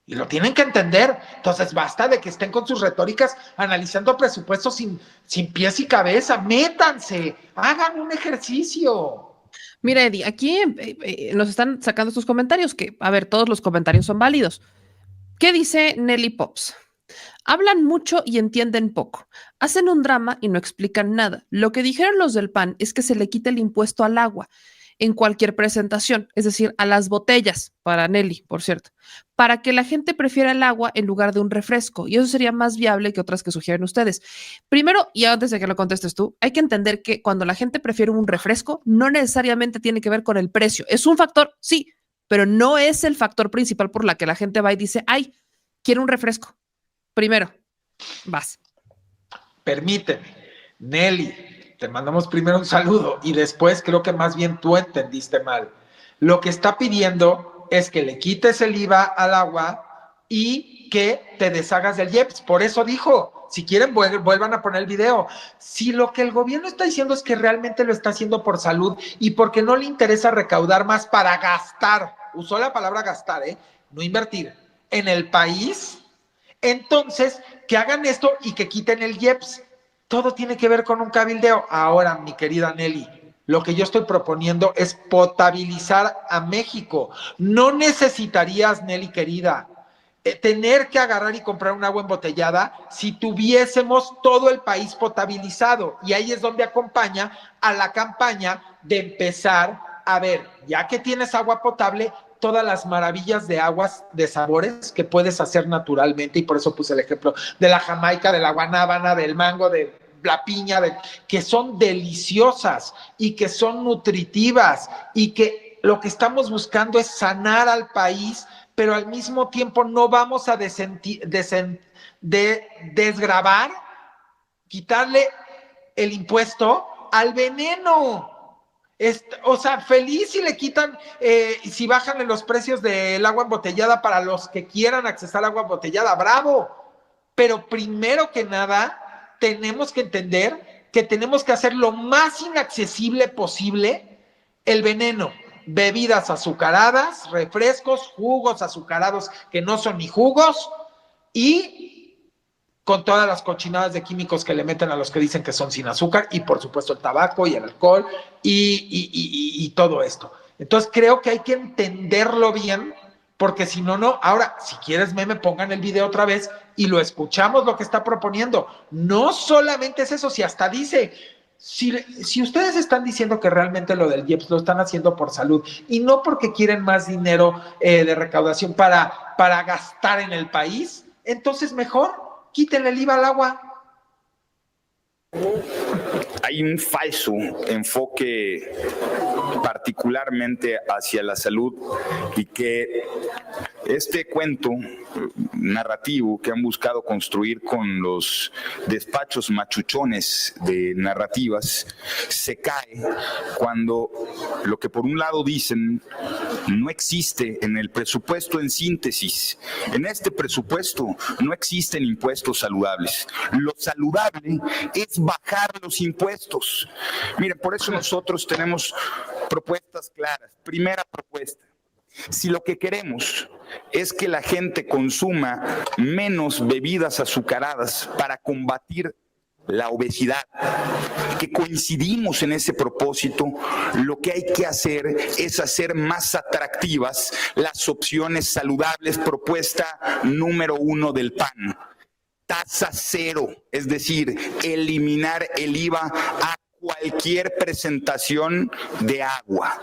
Y lo tienen que entender. Entonces basta de que estén con sus retóricas analizando presupuestos sin pies y cabeza. Métanse, hagan un ejercicio. Mira, Eddie, aquí nos están sacando sus comentarios, que, a ver, todos los comentarios son válidos. ¿Qué dice Nelly Pops? Hablan mucho y entienden poco. Hacen un drama y no explican nada. Lo que dijeron los del PAN es que se le quite el impuesto al agua en cualquier presentación, es decir, a las botellas, para Nelly, por cierto, para que la gente prefiera el agua en lugar de un refresco. Y eso sería más viable que otras que sugieren ustedes. Primero, y antes de que lo contestes tú, hay que entender que cuando la gente prefiere un refresco, no necesariamente tiene que ver con el precio. Es un factor, sí, pero no es el factor principal por la que la gente va y dice, ay, quiero un refresco. Primero, vas. Permíteme, Nelly, te mandamos primero un saludo y después creo que más bien tú entendiste mal. Lo que está pidiendo es que le quites el IVA al agua y que te deshagas del IEPS. Por eso dijo, si quieren vuelvan a poner el video. Si lo que el gobierno está diciendo es que realmente lo está haciendo por salud y porque no le interesa recaudar más para gastar, usó la palabra gastar, no invertir, en el país, entonces que hagan esto y que quiten el IEPS. Todo tiene que ver con un cabildeo. Ahora, mi querida Nelly, lo que yo estoy proponiendo es potabilizar a México. No necesitarías, Nelly querida, tener que agarrar y comprar un agua embotellada si tuviésemos todo el país potabilizado. Y ahí es donde acompaña a la campaña de empezar a ver, ya que tienes agua potable, todas las maravillas de aguas de sabores que puedes hacer naturalmente, y por eso puse el ejemplo de la jamaica, de la guanábana, del mango, de la piña, que son deliciosas y que son nutritivas y que lo que estamos buscando es sanar al país, pero al mismo tiempo no vamos a desgravar, quitarle el impuesto al veneno. O sea, feliz si le quitan, si bajan en los precios del agua embotellada para los que quieran accesar al agua embotellada, bravo. Pero primero que nada, tenemos que entender que tenemos que hacer lo más inaccesible posible el veneno. Bebidas azucaradas, refrescos, jugos azucarados que no son ni jugos y con todas las cochinadas de químicos que le meten a los que dicen que son sin azúcar y por supuesto el tabaco y el alcohol y todo esto. Entonces creo que hay que entenderlo bien porque si no, no. Ahora, si quieres meme, pongan el video otra vez y lo escuchamos lo que está proponiendo. No solamente es eso, si hasta dice, si ustedes están diciendo que realmente lo del IEPS lo están haciendo por salud y no porque quieren más dinero de recaudación para gastar en el país, entonces mejor quítenle el IVA al agua. Hay un falso enfoque particularmente hacia la salud, y que este cuento narrativo que han buscado construir con los despachos machuchones de narrativas se cae cuando lo que por un lado dicen no existe en el presupuesto. En síntesis, en este presupuesto no existen impuestos saludables. Lo saludable es bajar los impuestos. Miren, por eso nosotros tenemos propuestas claras. Primera propuesta: si lo que queremos es que la gente consuma menos bebidas azucaradas para combatir la obesidad, que coincidimos en ese propósito, lo que hay que hacer es hacer más atractivas las opciones saludables. Propuesta número 1 del PAN: tasa cero, es decir, eliminar el IVA a cualquier presentación de agua.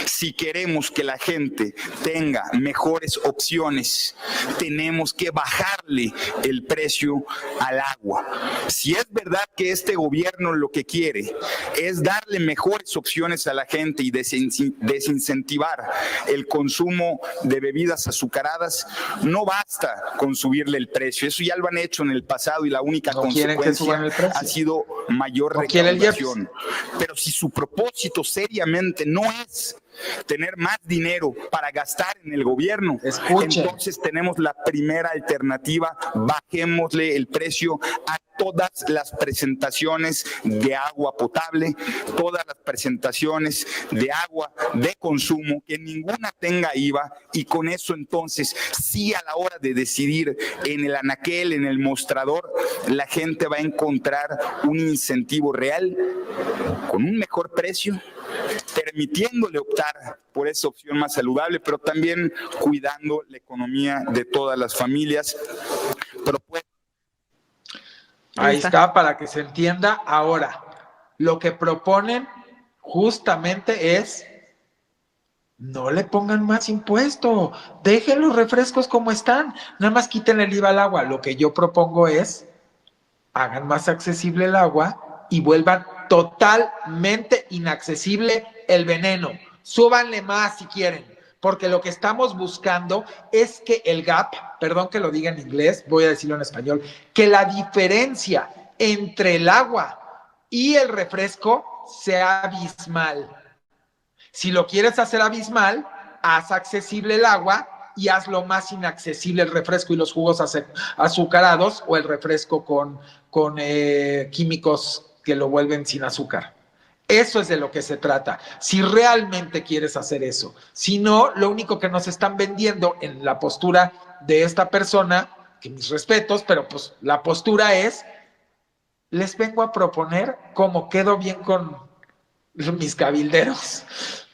Si queremos que la gente tenga mejores opciones, tenemos que bajarle el precio al agua. Si es verdad que este gobierno lo que quiere es darle mejores opciones a la gente y desincentivar el consumo de bebidas azucaradas, no basta con subirle el precio. Eso ya lo han hecho en el pasado y la única consecuencia ha sido mayor recaudación. Pero si su propósito seriamente no es tener más dinero para gastar en el gobierno, entonces tenemos la primera alternativa: bajémosle el precio a todas las presentaciones de agua potable, todas las presentaciones de agua de consumo, que ninguna tenga IVA, y con eso entonces sí, a la hora de decidir en el anaquel, en el mostrador, la gente va a encontrar un incentivo real con un mejor precio, permitiéndole optar por esa opción más saludable, pero también cuidando la economía de todas las familias. Ahí está, para que se entienda. Ahora, lo que proponen justamente es: no le pongan más impuesto, dejen los refrescos como están, nada más quiten el IVA al agua. Lo que yo propongo es: hagan más accesible el agua y vuelvan totalmente inaccesible el veneno. Súbanle más si quieren, porque lo que estamos buscando es que el gap, perdón que lo diga en inglés, voy a decirlo en español, que la diferencia entre el agua y el refresco sea abismal. Si lo quieres hacer abismal, haz accesible el agua y hazlo más inaccesible el refresco y los jugos azucarados, o el refresco con químicos que lo vuelven sin azúcar. Eso es de lo que se trata, si realmente quieres hacer eso. Si no, lo único que nos están vendiendo en la postura de esta persona, que mis respetos, pero pues la postura es: les vengo a proponer cómo quedo bien con mis cabilderos,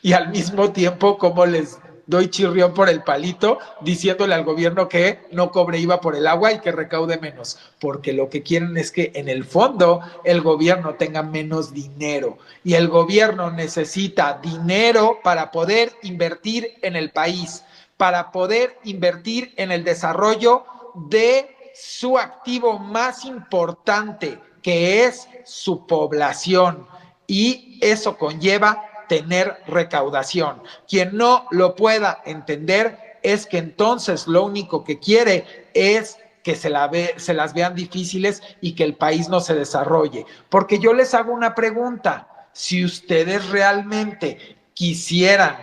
y al mismo tiempo cómo les doy chirrión por el palito, diciéndole al gobierno que no cobre IVA por el agua y que recaude menos, porque lo que quieren es que en el fondo el gobierno tenga menos dinero, y el gobierno necesita dinero para poder invertir en el país, para poder invertir en el desarrollo de su activo más importante, que es su población, y eso conlleva tener recaudación. Quien no lo pueda entender es que entonces lo único que quiere es que se las vean difíciles y que el país no se desarrolle. Porque yo les hago una pregunta: si ustedes realmente quisieran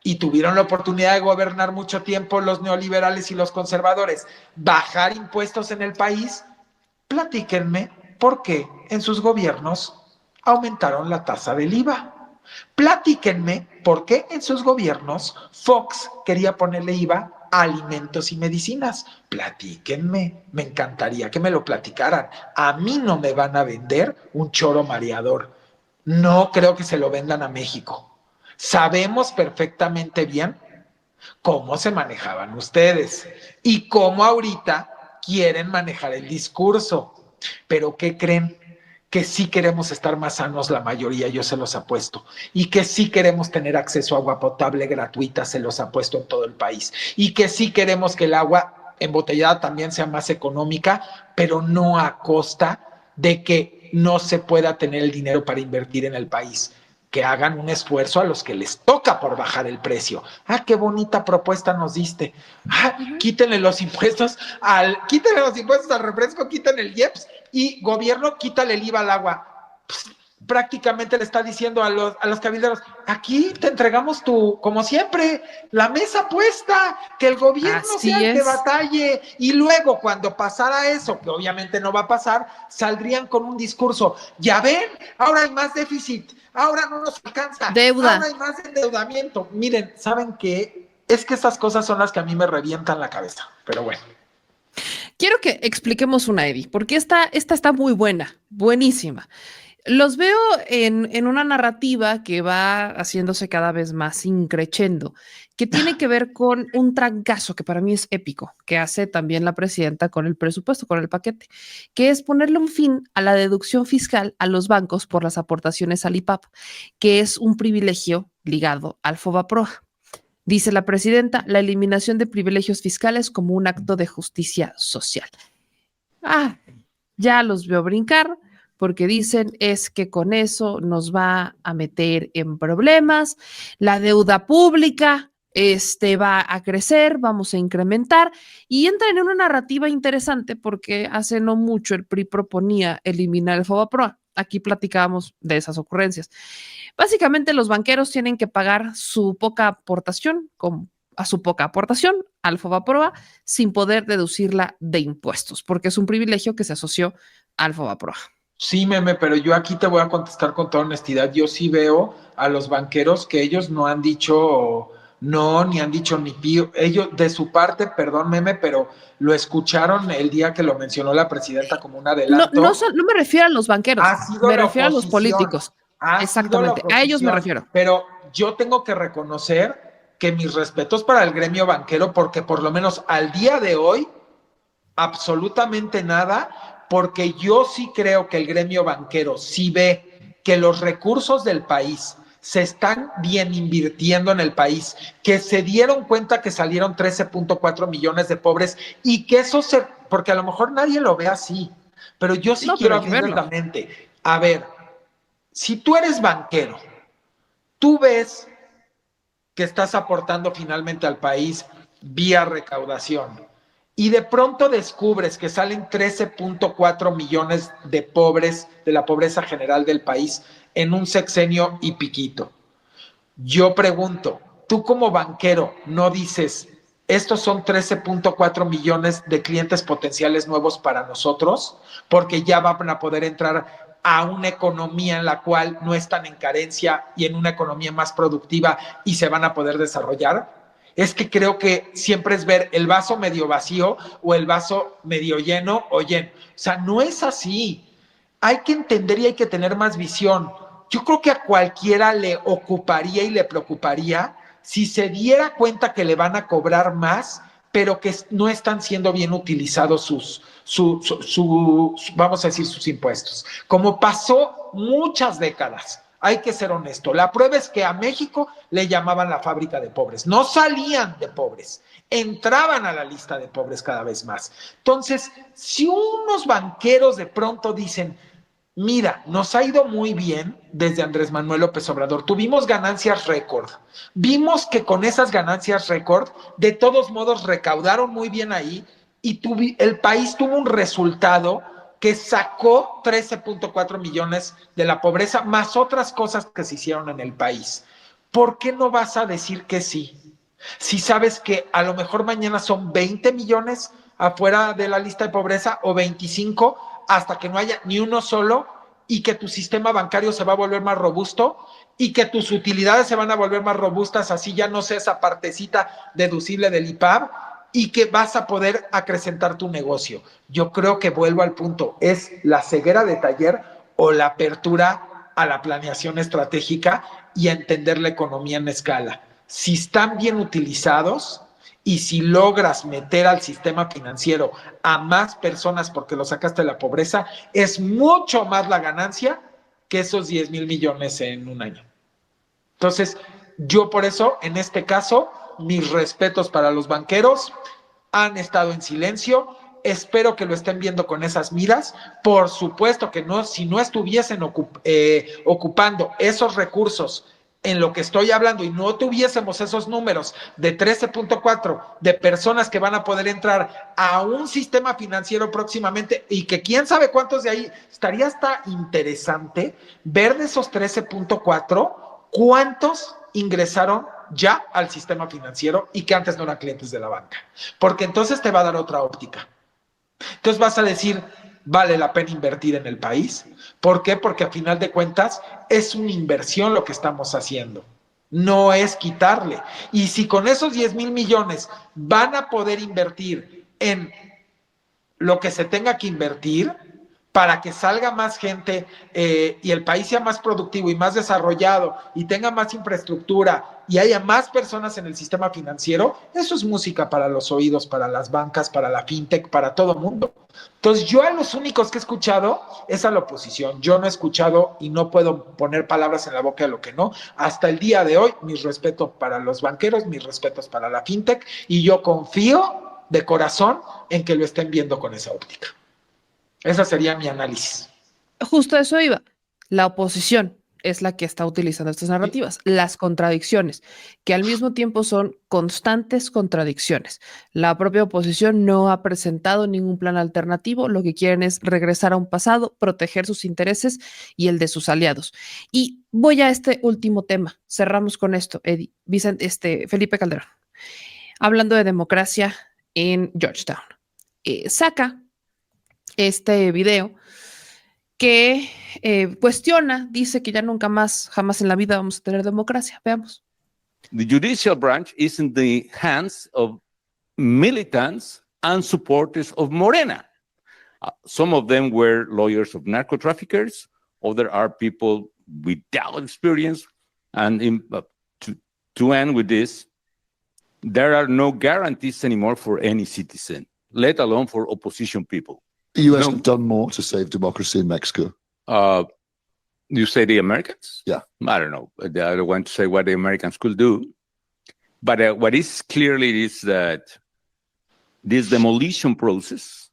y tuvieron la oportunidad de gobernar mucho tiempo, los neoliberales y los conservadores, bajar impuestos en el país, platíquenme por qué en sus gobiernos aumentaron la tasa del IVA. Platíquenme por qué en sus gobiernos Fox quería ponerle IVA a alimentos y medicinas. Platíquenme, me encantaría que me lo platicaran. A mí no me van a vender un choro mareador. No creo que se lo vendan a México. Sabemos perfectamente bien cómo se manejaban ustedes y cómo ahorita quieren manejar el discurso. Pero ¿qué creen? Que sí queremos estar más sanos la mayoría, yo se los apuesto, y que sí queremos tener acceso a agua potable gratuita, se los apuesto, en todo el país, y que sí queremos que el agua embotellada también sea más económica, pero no a costa de que no se pueda tener el dinero para invertir en el país. que hagan un esfuerzo a los que les toca por bajar el precio. Ah, qué bonita propuesta nos diste. Ah, quítenle los impuestos al refresco, quiten el IEPS y gobierno, quítale el IVA al agua. Pues, prácticamente le está diciendo a los cabilderos, aquí te entregamos como siempre, la mesa puesta, que el gobierno Así sea el que es. batalle, y luego cuando pasara eso, que obviamente no va a pasar, saldrían con un discurso, ya ven, ahora hay más déficit, ahora no nos alcanza, Deuda. ahora hay más endeudamiento. Miren, ¿saben qué? Es que esas cosas son las que a mí me revientan la cabeza, pero bueno. Quiero que expliquemos una, Eddie, porque esta está muy buena, buenísima. Los veo en una narrativa que va haciéndose cada vez más increchendo, que tiene que ver con un trancazo que para mí es épico, que hace también la presidenta con el presupuesto, con el paquete, que es ponerle un fin a la deducción fiscal a los bancos por las aportaciones al IPAP, que es un privilegio ligado al FOBAPROA. Dice la presidenta, la eliminación de privilegios fiscales como un acto de justicia social. Ah, ya los veo brincar porque dicen es que con eso nos va a meter en problemas, la deuda pública va a crecer, vamos a incrementar y entran en una narrativa interesante porque hace no mucho el PRI proponía eliminar el FOBAPROA. Aquí platicábamos de esas ocurrencias. Básicamente los banqueros tienen que pagar su poca aportación al FOBAPROA sin poder deducirla de impuestos, porque es un privilegio que se asoció al FOBAPROA. Sí, Meme, pero yo aquí te voy a contestar con toda honestidad. Yo sí veo a los banqueros que ellos no han dicho no, ni han dicho ni pío. Ellos, de su parte, perdón, Meme, pero lo escucharon el día que lo mencionó la presidenta como un adelanto. No me refiero a los banqueros, Ha sido me la refiero a los oposición, políticos. ha sido la Exactamente, a ellos me oposición, refiero. pero yo tengo que reconocer que mis respetos para el gremio banquero, porque por lo menos al día de hoy, absolutamente nada, porque yo sí creo que el gremio banquero sí ve que los recursos del país se están bien invirtiendo en el país, que se dieron cuenta que salieron 13.4 millones de pobres y que eso porque a lo mejor nadie lo ve así, pero yo sí quiero abrirles la mente. A ver, si tú eres banquero, tú ves que estás aportando finalmente al país vía recaudación y de pronto descubres que salen 13.4 millones de pobres de la pobreza general del país en un sexenio y piquito. Yo pregunto, tú como banquero no dices, estos son 13.4 millones de clientes potenciales nuevos para nosotros, porque ya van a poder entrar a una economía en la cual no están en carencia y en una economía más productiva y se van a poder desarrollar. Es que creo que siempre es ver el vaso medio vacío o el vaso medio lleno o lleno. O sea, no es así. Hay que entender y hay que tener más visión. Yo creo que a cualquiera le ocuparía y le preocuparía si se diera cuenta que le van a cobrar más, pero que no están siendo bien utilizados vamos a decir, sus impuestos. Como pasó muchas décadas. Hay que ser honesto. La prueba es que a México le llamaban la fábrica de pobres. No salían de pobres, entraban a la lista de pobres cada vez más. Entonces, si unos banqueros de pronto dicen, mira, nos ha ido muy bien desde Andrés Manuel López Obrador. Tuvimos ganancias récord. Vimos que con esas ganancias récord, de todos modos, recaudaron muy bien ahí y el país tuvo un resultado que sacó 13.4 millones de la pobreza, más otras cosas que se hicieron en el país. ¿Por qué no vas a decir que sí? Si sabes que a lo mejor mañana son 20 millones afuera de la lista de pobreza o 25 hasta que no haya ni uno solo y que tu sistema bancario se va a volver más robusto y que tus utilidades se van a volver más robustas, así ya no sea esa partecita deducible del IPAB y que vas a poder acrecentar tu negocio. Yo creo que vuelvo al punto, es la ceguera de taller o la apertura a la planeación estratégica y a entender la economía en escala. Si están bien utilizados y si logras meter al sistema financiero a más personas porque lo sacaste de la pobreza, es mucho más la ganancia que esos 10,000 millones en un año. Entonces, yo por eso, en este caso, mis respetos para los banqueros, han estado en silencio, espero que lo estén viendo con esas miras. Por supuesto que no, si no estuviesen ocupando esos recursos en lo que estoy hablando y no tuviésemos esos números de 13.4 de personas que van a poder entrar a un sistema financiero próximamente y que quién sabe cuántos de ahí, estaría hasta interesante ver de esos 13.4 cuántos ingresaron ya al sistema financiero y que antes no eran clientes de la banca, porque entonces te va a dar otra óptica. Entonces vas a decir, vale la pena invertir en el país. ¿Por qué? Porque a final de cuentas es una inversión lo que estamos haciendo, no es quitarle. Y si con esos 10,000 millones van a poder invertir en lo que se tenga que invertir para que salga más gente y el país sea más productivo y más desarrollado y tenga más infraestructura y haya más personas en el sistema financiero, eso es música para los oídos, para las bancas, para la fintech, para todo el mundo. Entonces yo a los únicos que he escuchado es a la oposición. Yo no he escuchado y no puedo poner palabras en la boca de lo que no. Hasta el día de hoy, mis respetos para los banqueros, mis respetos para la fintech y yo confío de corazón en que lo estén viendo con esa óptica. Ese sería mi análisis. Justo eso iba. La oposición es la que está utilizando estas narrativas, las contradicciones, que al mismo tiempo son constantes contradicciones. La propia oposición no ha presentado ningún plan alternativo, lo que quieren es regresar a un pasado, proteger sus intereses y el de sus aliados. Y voy a este último tema, cerramos con esto, Eddie, Felipe Calderón, hablando de democracia en Georgetown. Saca este video que cuestiona, dice que ya nunca más, jamás en la vida vamos a tener democracia. Veamos. The judicial branch is in the hands of militants and supporters of Morena. Some of them were lawyers of narco traffickers. Others are people without experience. And to end with this, there are no guarantees anymore for any citizen, let alone for opposition people. The US have done more to save democracy in Mexico. You say the Americans? Yeah. I don't know. I don't want to say what the Americans could do. But what is clearly is that this demolition process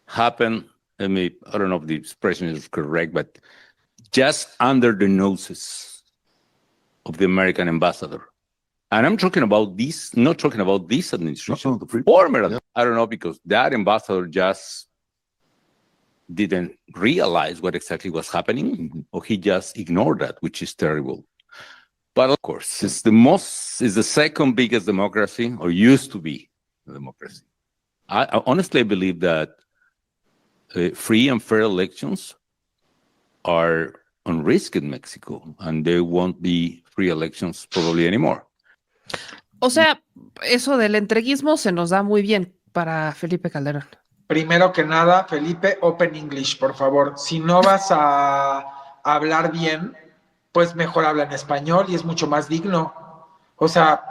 happened, I don't know if the expression is correct, but just under the noses of the American ambassador. And I'm talking about this, not talking about this administration. No, the former, yeah. I don't know, because that ambassador just didn't realize what exactly was happening, or he just ignored that, which is terrible. But of course, it's the second biggest democracy, or used to be a democracy. I honestly believe that free and fair elections are on risk in Mexico, and there won't be free elections probably anymore. O sea, eso del entreguismo se nos da muy bien para Felipe Calderón. Primero que nada, Felipe, Open English, por favor. Si no vas a hablar bien, pues mejor habla en español y es mucho más digno. O sea,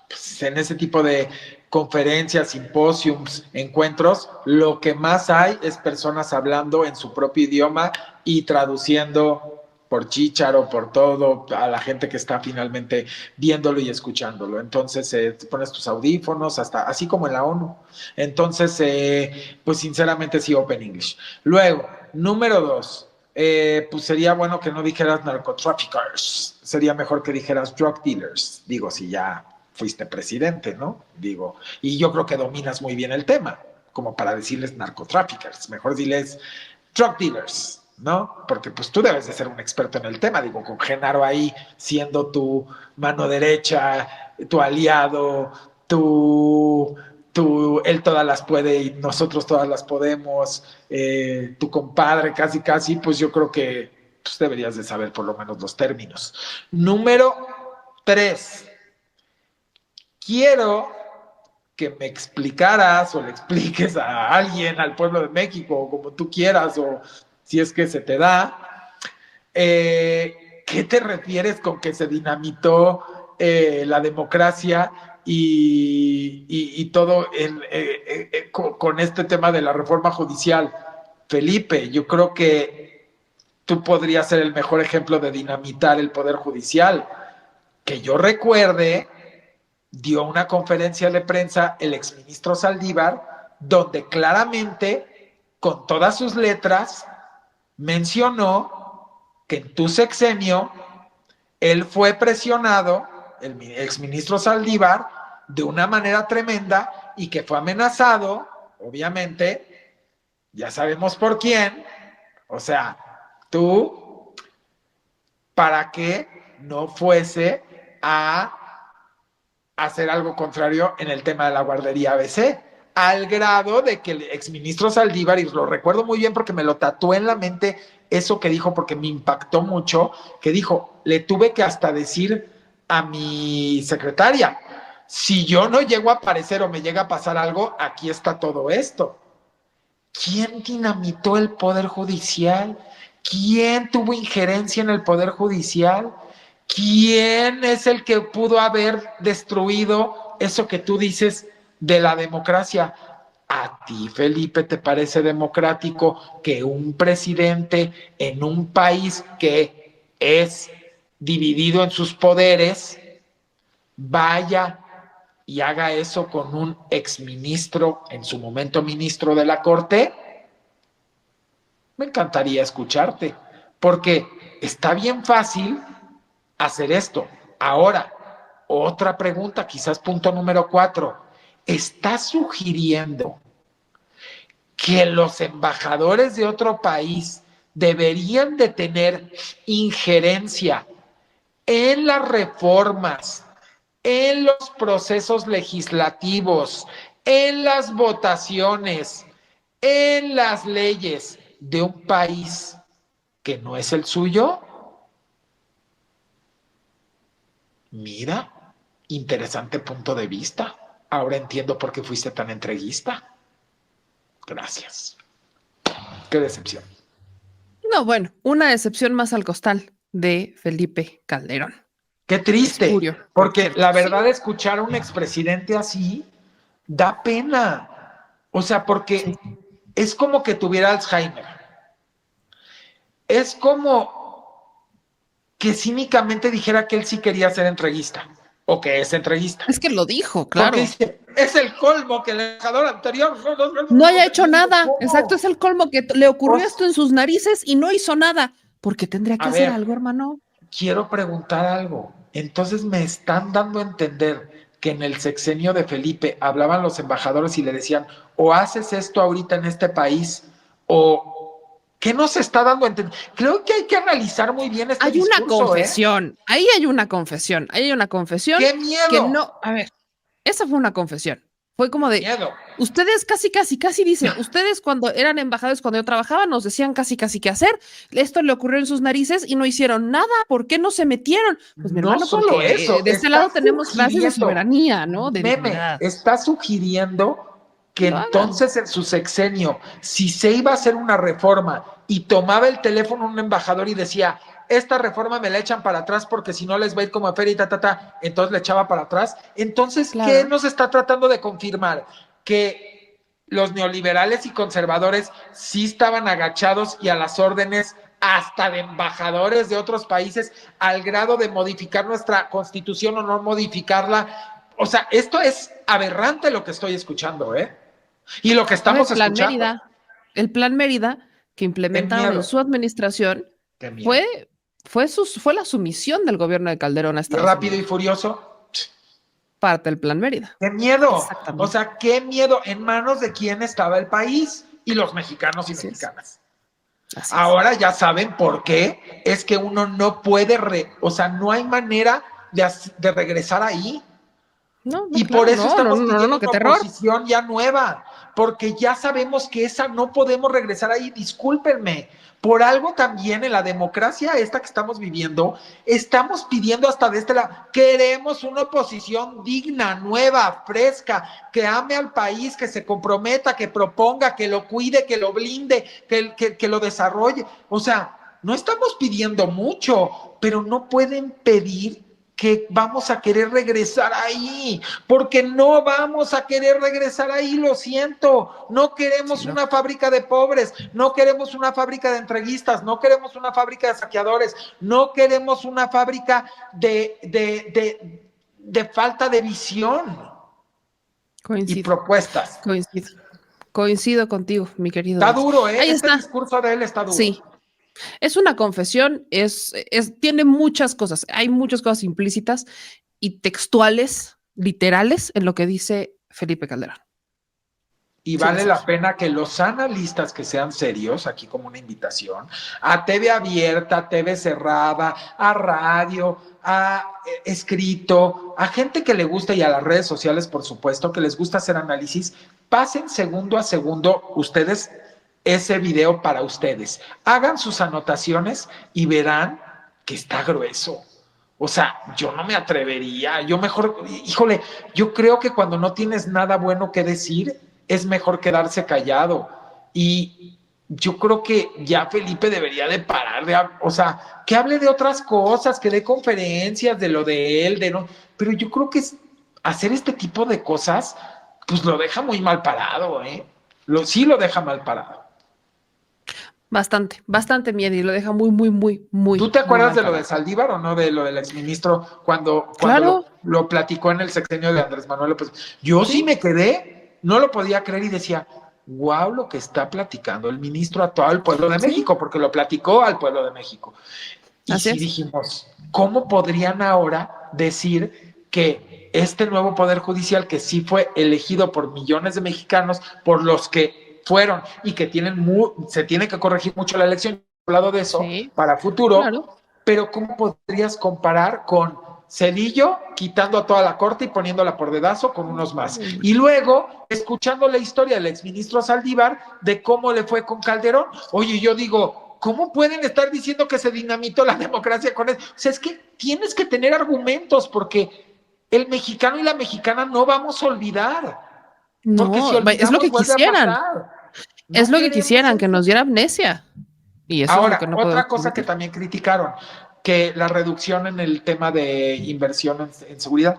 pues en ese tipo de conferencias, simposiums, encuentros, lo que más hay es personas hablando en su propio idioma y traduciendo por chícharo, por todo, a la gente que está finalmente viéndolo y escuchándolo. Entonces, te pones tus audífonos, hasta así como en la ONU. Entonces, pues sinceramente sí, Open English. Luego, número 2, pues sería bueno que no dijeras narcotraffickers, sería mejor que dijeras drug dealers, digo, si ya fuiste presidente, ¿no? Digo, y yo creo que dominas muy bien el tema, como para decirles narcotraffickers, mejor diles drug dealers, ¿no? Porque pues tú debes de ser un experto en el tema, digo, con Genaro ahí siendo tu mano derecha, tu aliado, él todas las puede y nosotros todas las podemos, tu compadre casi, pues yo creo que pues, deberías de saber por lo menos los términos. Número 3. Quiero que me explicaras o le expliques a alguien, al pueblo de México, o como tú quieras, o si es que se te da, ¿qué te refieres con que se dinamitó la democracia y todo con este tema de la reforma judicial? Felipe, yo creo que tú podrías ser el mejor ejemplo de dinamitar el Poder Judicial. Que yo recuerde, dio una conferencia de prensa el exministro Saldívar donde claramente, con todas sus letras, mencionó que en tu sexenio él fue presionado, el exministro Saldívar, de una manera tremenda y que fue amenazado, obviamente, ya sabemos por quién, o sea, tú, para que no fuese a hacer algo contrario en el tema de la guardería ABC, al grado de que el exministro Saldívar, y lo recuerdo muy bien porque me lo tatué en la mente eso que dijo, porque me impactó mucho, que dijo, le tuve que hasta decir a mi secretaria, si yo no llego a aparecer o me llega a pasar algo, aquí está todo esto. ¿Quién dinamitó el Poder Judicial? ¿Quién tuvo injerencia en el Poder Judicial? ¿Quién es el que pudo haber destruido eso que tú dices de la democracia? ¿A ti, Felipe, te parece democrático que un presidente en un país que es dividido en sus poderes vaya y haga eso con un exministro, en su momento ministro de la Corte? Me encantaría escucharte, porque está bien fácil hacer esto. Ahora, otra pregunta, quizás punto número 4. ¿Estás sugiriendo que los embajadores de otro país deberían de tener injerencia en las reformas, en los procesos legislativos, en las votaciones, en las leyes de un país que no es el suyo? Mira, interesante punto de vista. Ahora entiendo por qué fuiste tan entreguista. Gracias. Qué decepción. No, bueno, una decepción más al costal de Felipe Calderón. Qué triste, Espurio, porque cierto, la verdad escuchar a un expresidente así da pena. O sea, porque es como que tuviera Alzheimer. Es como que cínicamente dijera que él sí quería ser entreguista o que es entreguista. Es que lo dijo, claro. Porque dice, es el colmo que el embajador anterior no haya hecho nada. ¿Cómo? Exacto, es el colmo que le ocurrió Pues, esto en sus narices y no hizo nada. Porque tendría que a hacer ver, algo, hermano. quiero preguntar algo. Entonces me están dando a entender que en el sexenio de Felipe hablaban los embajadores y le decían, o haces esto ahorita en este país, o ¿qué nos está dando a entender? Creo que hay que analizar muy bien este Hay discurso, una confesión, ahí hay una confesión, ahí hay una confesión. ¡Qué miedo! Que no, a ver, esa fue una confesión. Fue como de, Miedo. ustedes casi dicen, ustedes cuando eran embajadores, cuando yo trabajaba, nos decían casi qué hacer. Esto le ocurrió en sus narices y no hicieron nada. ¿Por qué no se metieron? Pues mi No hermano, solo porque eso, de este está lado tenemos frases de sugiriendo, soberanía, ¿no? De Meme, dignidad. está sugiriendo que Lo hagan. entonces en su sexenio, si se iba a hacer una reforma y tomaba el teléfono un embajador y decía, esta reforma me la echan para atrás porque si no les va a ir como a feria y entonces le echaba para atrás. Entonces, Claro. ¿qué nos está tratando de confirmar? Que los neoliberales y conservadores sí estaban agachados y a las órdenes hasta de embajadores de otros países al grado de modificar nuestra constitución o no modificarla. O sea, esto es aberrante lo que estoy escuchando, ¿eh? Y lo que estamos escuchando. El plan Mérida que implementaron en su administración fue la sumisión del gobierno de Calderón a Y Estados rápido Unidos. y furioso. Parte del plan Mérida. ¡Qué miedo! Exactamente. O sea, qué miedo. ¿En manos de quién estaba el país? Y los mexicanos y Así es. mexicanas. Así Ahora ya saben por qué es que uno no puede, o sea, no hay manera de regresar ahí. No, Y claro, por eso estamos pidiendo qué una terror. oposición ya nueva, porque ya sabemos que esa no podemos regresar ahí. Discúlpenme, por algo también en la democracia esta que estamos viviendo, estamos pidiendo hasta de este lado, queremos una oposición digna, nueva, fresca, que ame al país, que se comprometa, que proponga, que lo cuide, que lo blinde, que lo desarrolle. O sea, no estamos pidiendo mucho, pero no pueden pedir que vamos a querer regresar ahí, porque no vamos a querer regresar ahí, lo siento, no queremos una fábrica de pobres, no queremos una fábrica de entreguistas, no queremos una fábrica de saqueadores, no queremos una fábrica de falta de visión Coincido. y propuestas. Coincido. Coincido contigo, mi querido. Está Alex. duro, ¿eh? Ahí Este está. discurso de él está duro. Sí. Es una confesión, tiene muchas cosas, hay muchas cosas implícitas y textuales, literales, en lo que dice Felipe Calderón. Y vale la pena que los analistas que sean serios, aquí como una invitación, a TV abierta, a TV cerrada, a radio, a escrito, a gente que le gusta y a las redes sociales, por supuesto, que les gusta hacer análisis, pasen segundo a segundo ustedes ese video para ustedes. Hagan sus anotaciones y verán que está grueso. O sea, yo no me atrevería, yo mejor, híjole, yo creo que cuando no tienes nada bueno que decir, es mejor quedarse callado. Y yo creo que ya Felipe debería de parar, o sea, que hable de otras cosas, que dé conferencias de lo de él, de no, pero yo creo que hacer este tipo de cosas, pues lo deja muy mal parado, ¿eh? Sí lo deja mal parado. Bastante miedo y lo deja muy. ¿Tú te acuerdas de lo parado. de Saldívar o no, de lo del exministro cuando Claro. lo platicó en el sexenio de Andrés Manuel López? Yo sí me quedé, no lo podía creer y decía, wow, lo que está platicando el ministro a todo el pueblo de México, porque lo platicó al pueblo de México. Y Así sí es. dijimos, ¿cómo podrían ahora decir que este nuevo Poder Judicial, que sí fue elegido por millones de mexicanos, por los que fueron y que se tiene que corregir mucho la elección, he hablado de eso para futuro, claro. Pero ¿cómo podrías comparar con Cedillo quitando a toda la corte y poniéndola por dedazo con unos más? Y luego, escuchando la historia del exministro Saldívar de cómo le fue con Calderón. Oye, yo digo, ¿cómo pueden estar diciendo que se dinamitó la democracia con eso? O sea, es que tienes que tener argumentos porque el mexicano y la mexicana no vamos a olvidar. Porque si olvidamos, es lo que quisieran. Es lo que quisieran, que nos diera amnesia. Y eso ahora, es lo que no otra podemos cosa permitir. que también criticaron, que la reducción en el tema de inversión en seguridad.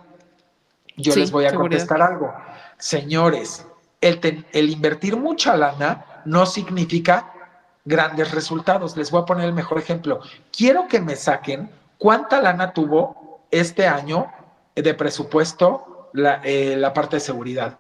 Yo les voy a contestar algo. Señores, el invertir mucha lana no significa grandes resultados. Les voy a poner el mejor ejemplo. Quiero que me saquen cuánta lana tuvo este año de presupuesto la parte de seguridad.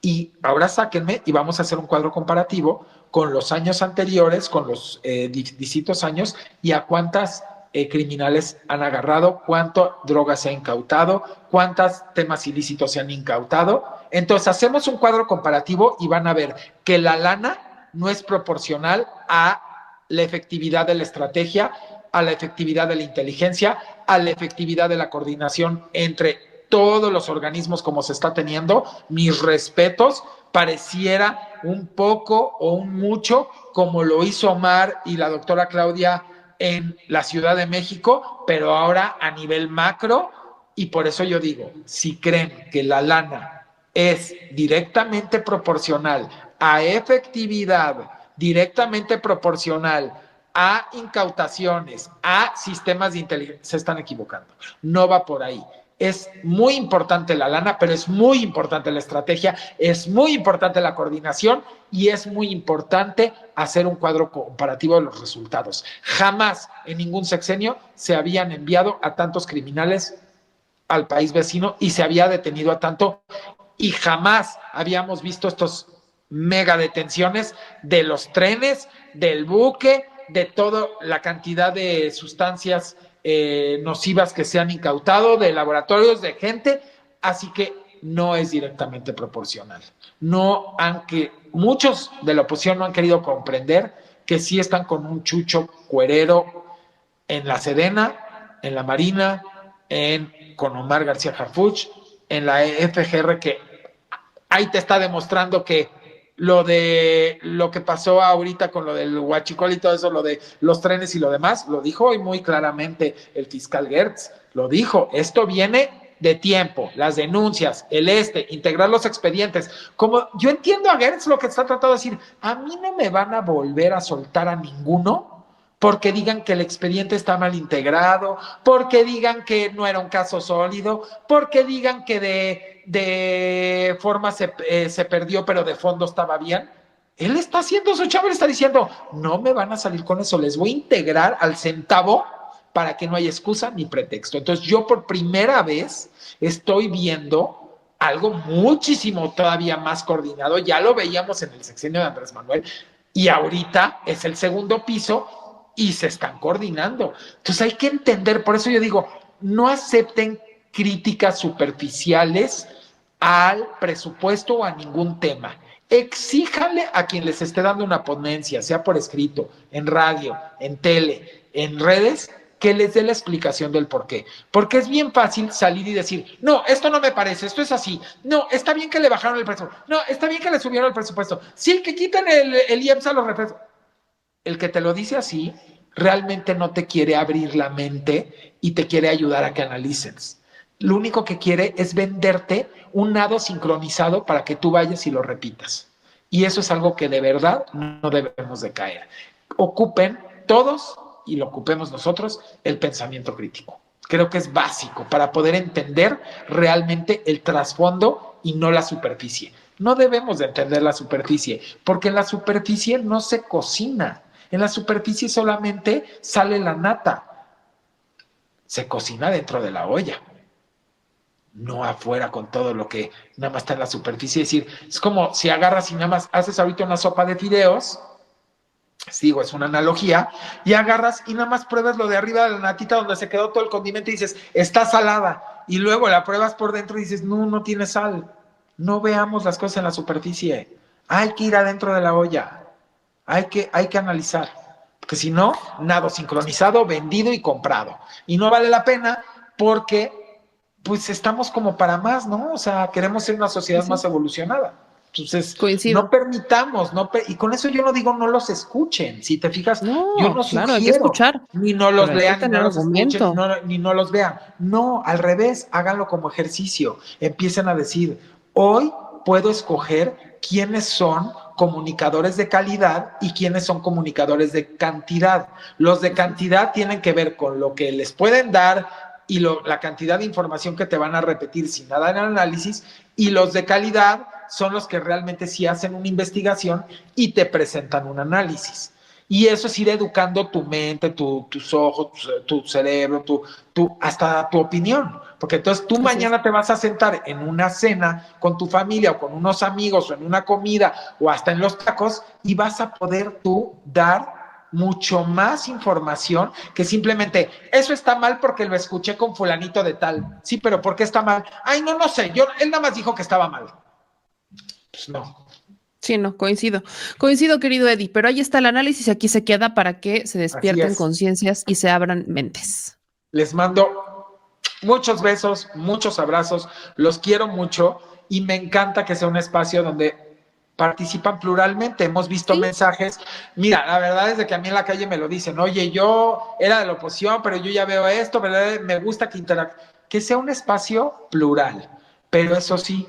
Y ahora sáquenme y vamos a hacer un cuadro comparativo con los años anteriores, con los distintos años y a cuántas criminales han agarrado, cuánto droga se ha incautado, cuántos temas ilícitos se han incautado. Entonces hacemos un cuadro comparativo y van a ver que la lana no es proporcional a la efectividad de la estrategia, a la efectividad de la inteligencia, a la efectividad de la coordinación entre todos los organismos como se está teniendo. Mis respetos, pareciera un poco o un mucho como lo hizo Omar y la doctora Claudia en la Ciudad de México, pero ahora a nivel macro, y por eso yo digo, si creen que la lana es directamente proporcional a efectividad, directamente proporcional a incautaciones, a sistemas de inteligencia, se están equivocando. No va por ahí. Es muy importante la lana, pero es muy importante la estrategia, es muy importante la coordinación y es muy importante hacer un cuadro comparativo de los resultados. Jamás en ningún sexenio se habían enviado a tantos criminales al país vecino y se había detenido a tanto y jamás habíamos visto estos mega detenciones de los trenes, del buque, de toda la cantidad de sustancias nocivas que se han incautado, de laboratorios, de gente, así que no es directamente proporcional. No, aunque muchos de la oposición no han querido comprender que sí están con un chucho cuerero en la Sedena, en la Marina, con Omar García Harfuch, en la FGR, que ahí te está demostrando que lo que pasó ahorita con lo del huachicol y todo eso, lo de los trenes y lo demás, lo dijo hoy muy claramente el fiscal Gertz, lo dijo, esto viene de tiempo, las denuncias, integrar los expedientes. Como yo entiendo a Gertz lo que está tratando de decir, a mí no me van a volver a soltar a ninguno porque digan que el expediente está mal integrado, porque digan que no era un caso sólido, porque digan que de forma se perdió, pero de fondo estaba bien. Él está haciendo su chamba, le está diciendo, no me van a salir con eso, les voy a integrar al centavo para que no haya excusa ni pretexto. Entonces yo por primera vez estoy viendo algo muchísimo todavía más coordinado. Ya lo veíamos en el sexenio de Andrés Manuel y ahorita es el segundo piso y se están coordinando. Entonces hay que entender, por eso yo digo, no acepten críticas superficiales al presupuesto o a ningún tema. Exíjanle a quien les esté dando una ponencia, sea por escrito, en radio, en tele, en redes, que les dé la explicación del por qué. Porque es bien fácil salir y decir, no, esto no me parece, esto es así. No, está bien que le bajaron el presupuesto. No, está bien que le subieron el presupuesto. Sí, que quiten el IEPS a los refrescos. El que te lo dice así, realmente no te quiere abrir la mente y te quiere ayudar a que analices. Lo único que quiere es venderte un nado sincronizado para que tú vayas y lo repitas. Y eso es algo que de verdad no debemos de caer. Ocupen todos, y lo ocupemos nosotros, el pensamiento crítico. Creo que es básico para poder entender realmente el trasfondo y no la superficie. No debemos de entender la superficie, porque en la superficie no se cocina. En la superficie solamente sale la nata. Se cocina dentro de la olla, no afuera con todo lo que nada más está en la superficie. Es decir, es como si agarras y nada más haces ahorita una sopa de fideos, digo, es una analogía, y agarras y nada más pruebas lo de arriba de la natita donde se quedó todo el condimento y dices, está salada, y luego la pruebas por dentro y dices, no, no tiene sal. No veamos las cosas en la superficie, hay que ir adentro de la olla, hay que analizar, porque si no, nado sincronizado, vendido y comprado, y no vale la pena porque pues estamos como para más, ¿no? O sea, queremos ser una sociedad más evolucionada. Entonces, Coincido. no permitamos, y con eso yo no digo no los escuchen. Si te fijas, yo no claro, hay que sugiero, escuchar. ni no los Pero hay que lean, ni tener no los escuchen, argumento. ni no los vean. No, al revés, háganlo como ejercicio. Empiecen a decir, hoy puedo escoger quiénes son comunicadores de calidad y quiénes son comunicadores de cantidad. Los de cantidad tienen que ver con lo que les pueden dar y la cantidad de información que te van a repetir sin nada en análisis, y los de calidad son los que realmente sí hacen una investigación y te presentan un análisis. Y eso es ir educando tu mente, tus ojos, tu cerebro, hasta tu opinión. Porque entonces tú mañana te vas a sentar en una cena con tu familia o con unos amigos o en una comida o hasta en los tacos y vas a poder tú dar mucho más información que simplemente, eso está mal porque lo escuché con fulanito de tal. Sí, pero ¿por qué está mal? Ay, no sé, él nada más dijo que estaba mal. Pues no. Sí, no, coincido. Coincido, querido Eddie, pero ahí está el análisis, aquí se queda para que se despierten conciencias y se abran mentes. Les mando muchos besos, muchos abrazos, los quiero mucho y me encanta que sea un espacio donde participan pluralmente. Hemos visto mensajes. Mira, la verdad es de que a mí en la calle me lo dicen, oye, yo era de la oposición, pero yo ya veo esto, ¿verdad? Me gusta que sea un espacio plural, pero eso sí,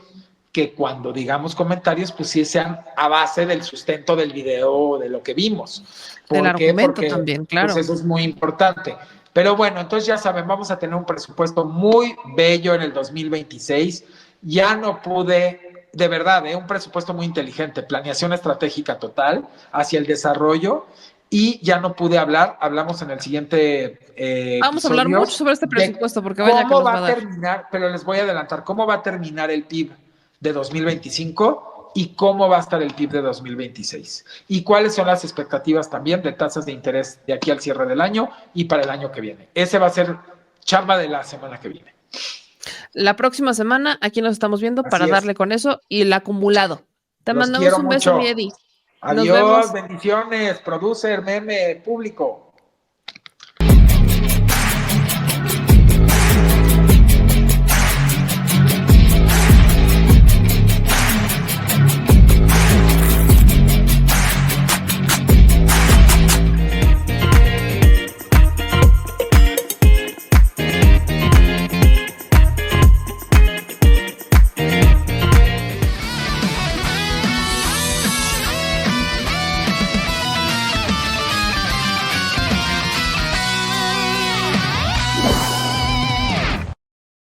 que cuando digamos comentarios, pues sí sean a base del sustento del video, de lo que vimos. Del argumento también, claro. Pues eso es muy importante. Pero bueno, entonces ya saben, vamos a tener un presupuesto muy bello en el 2026. Ya no pude, de verdad, un presupuesto muy inteligente, planeación estratégica total hacia el desarrollo. Y ya no pude hablar, hablamos en el siguiente vamos a hablar mucho sobre este presupuesto porque vaya que nos va a dar. Terminar, pero les voy a adelantar, cómo va a terminar el PIB de 2025 y cómo va a estar el PIB de 2026. Y cuáles son las expectativas también de tasas de interés de aquí al cierre del año y para el año que viene. Ese va a ser chamba de la semana que viene. La próxima semana aquí nos estamos viendo para darle con eso y el acumulado. Te mandamos un beso, mi Eddie. Adiós, bendiciones, producer, meme, público.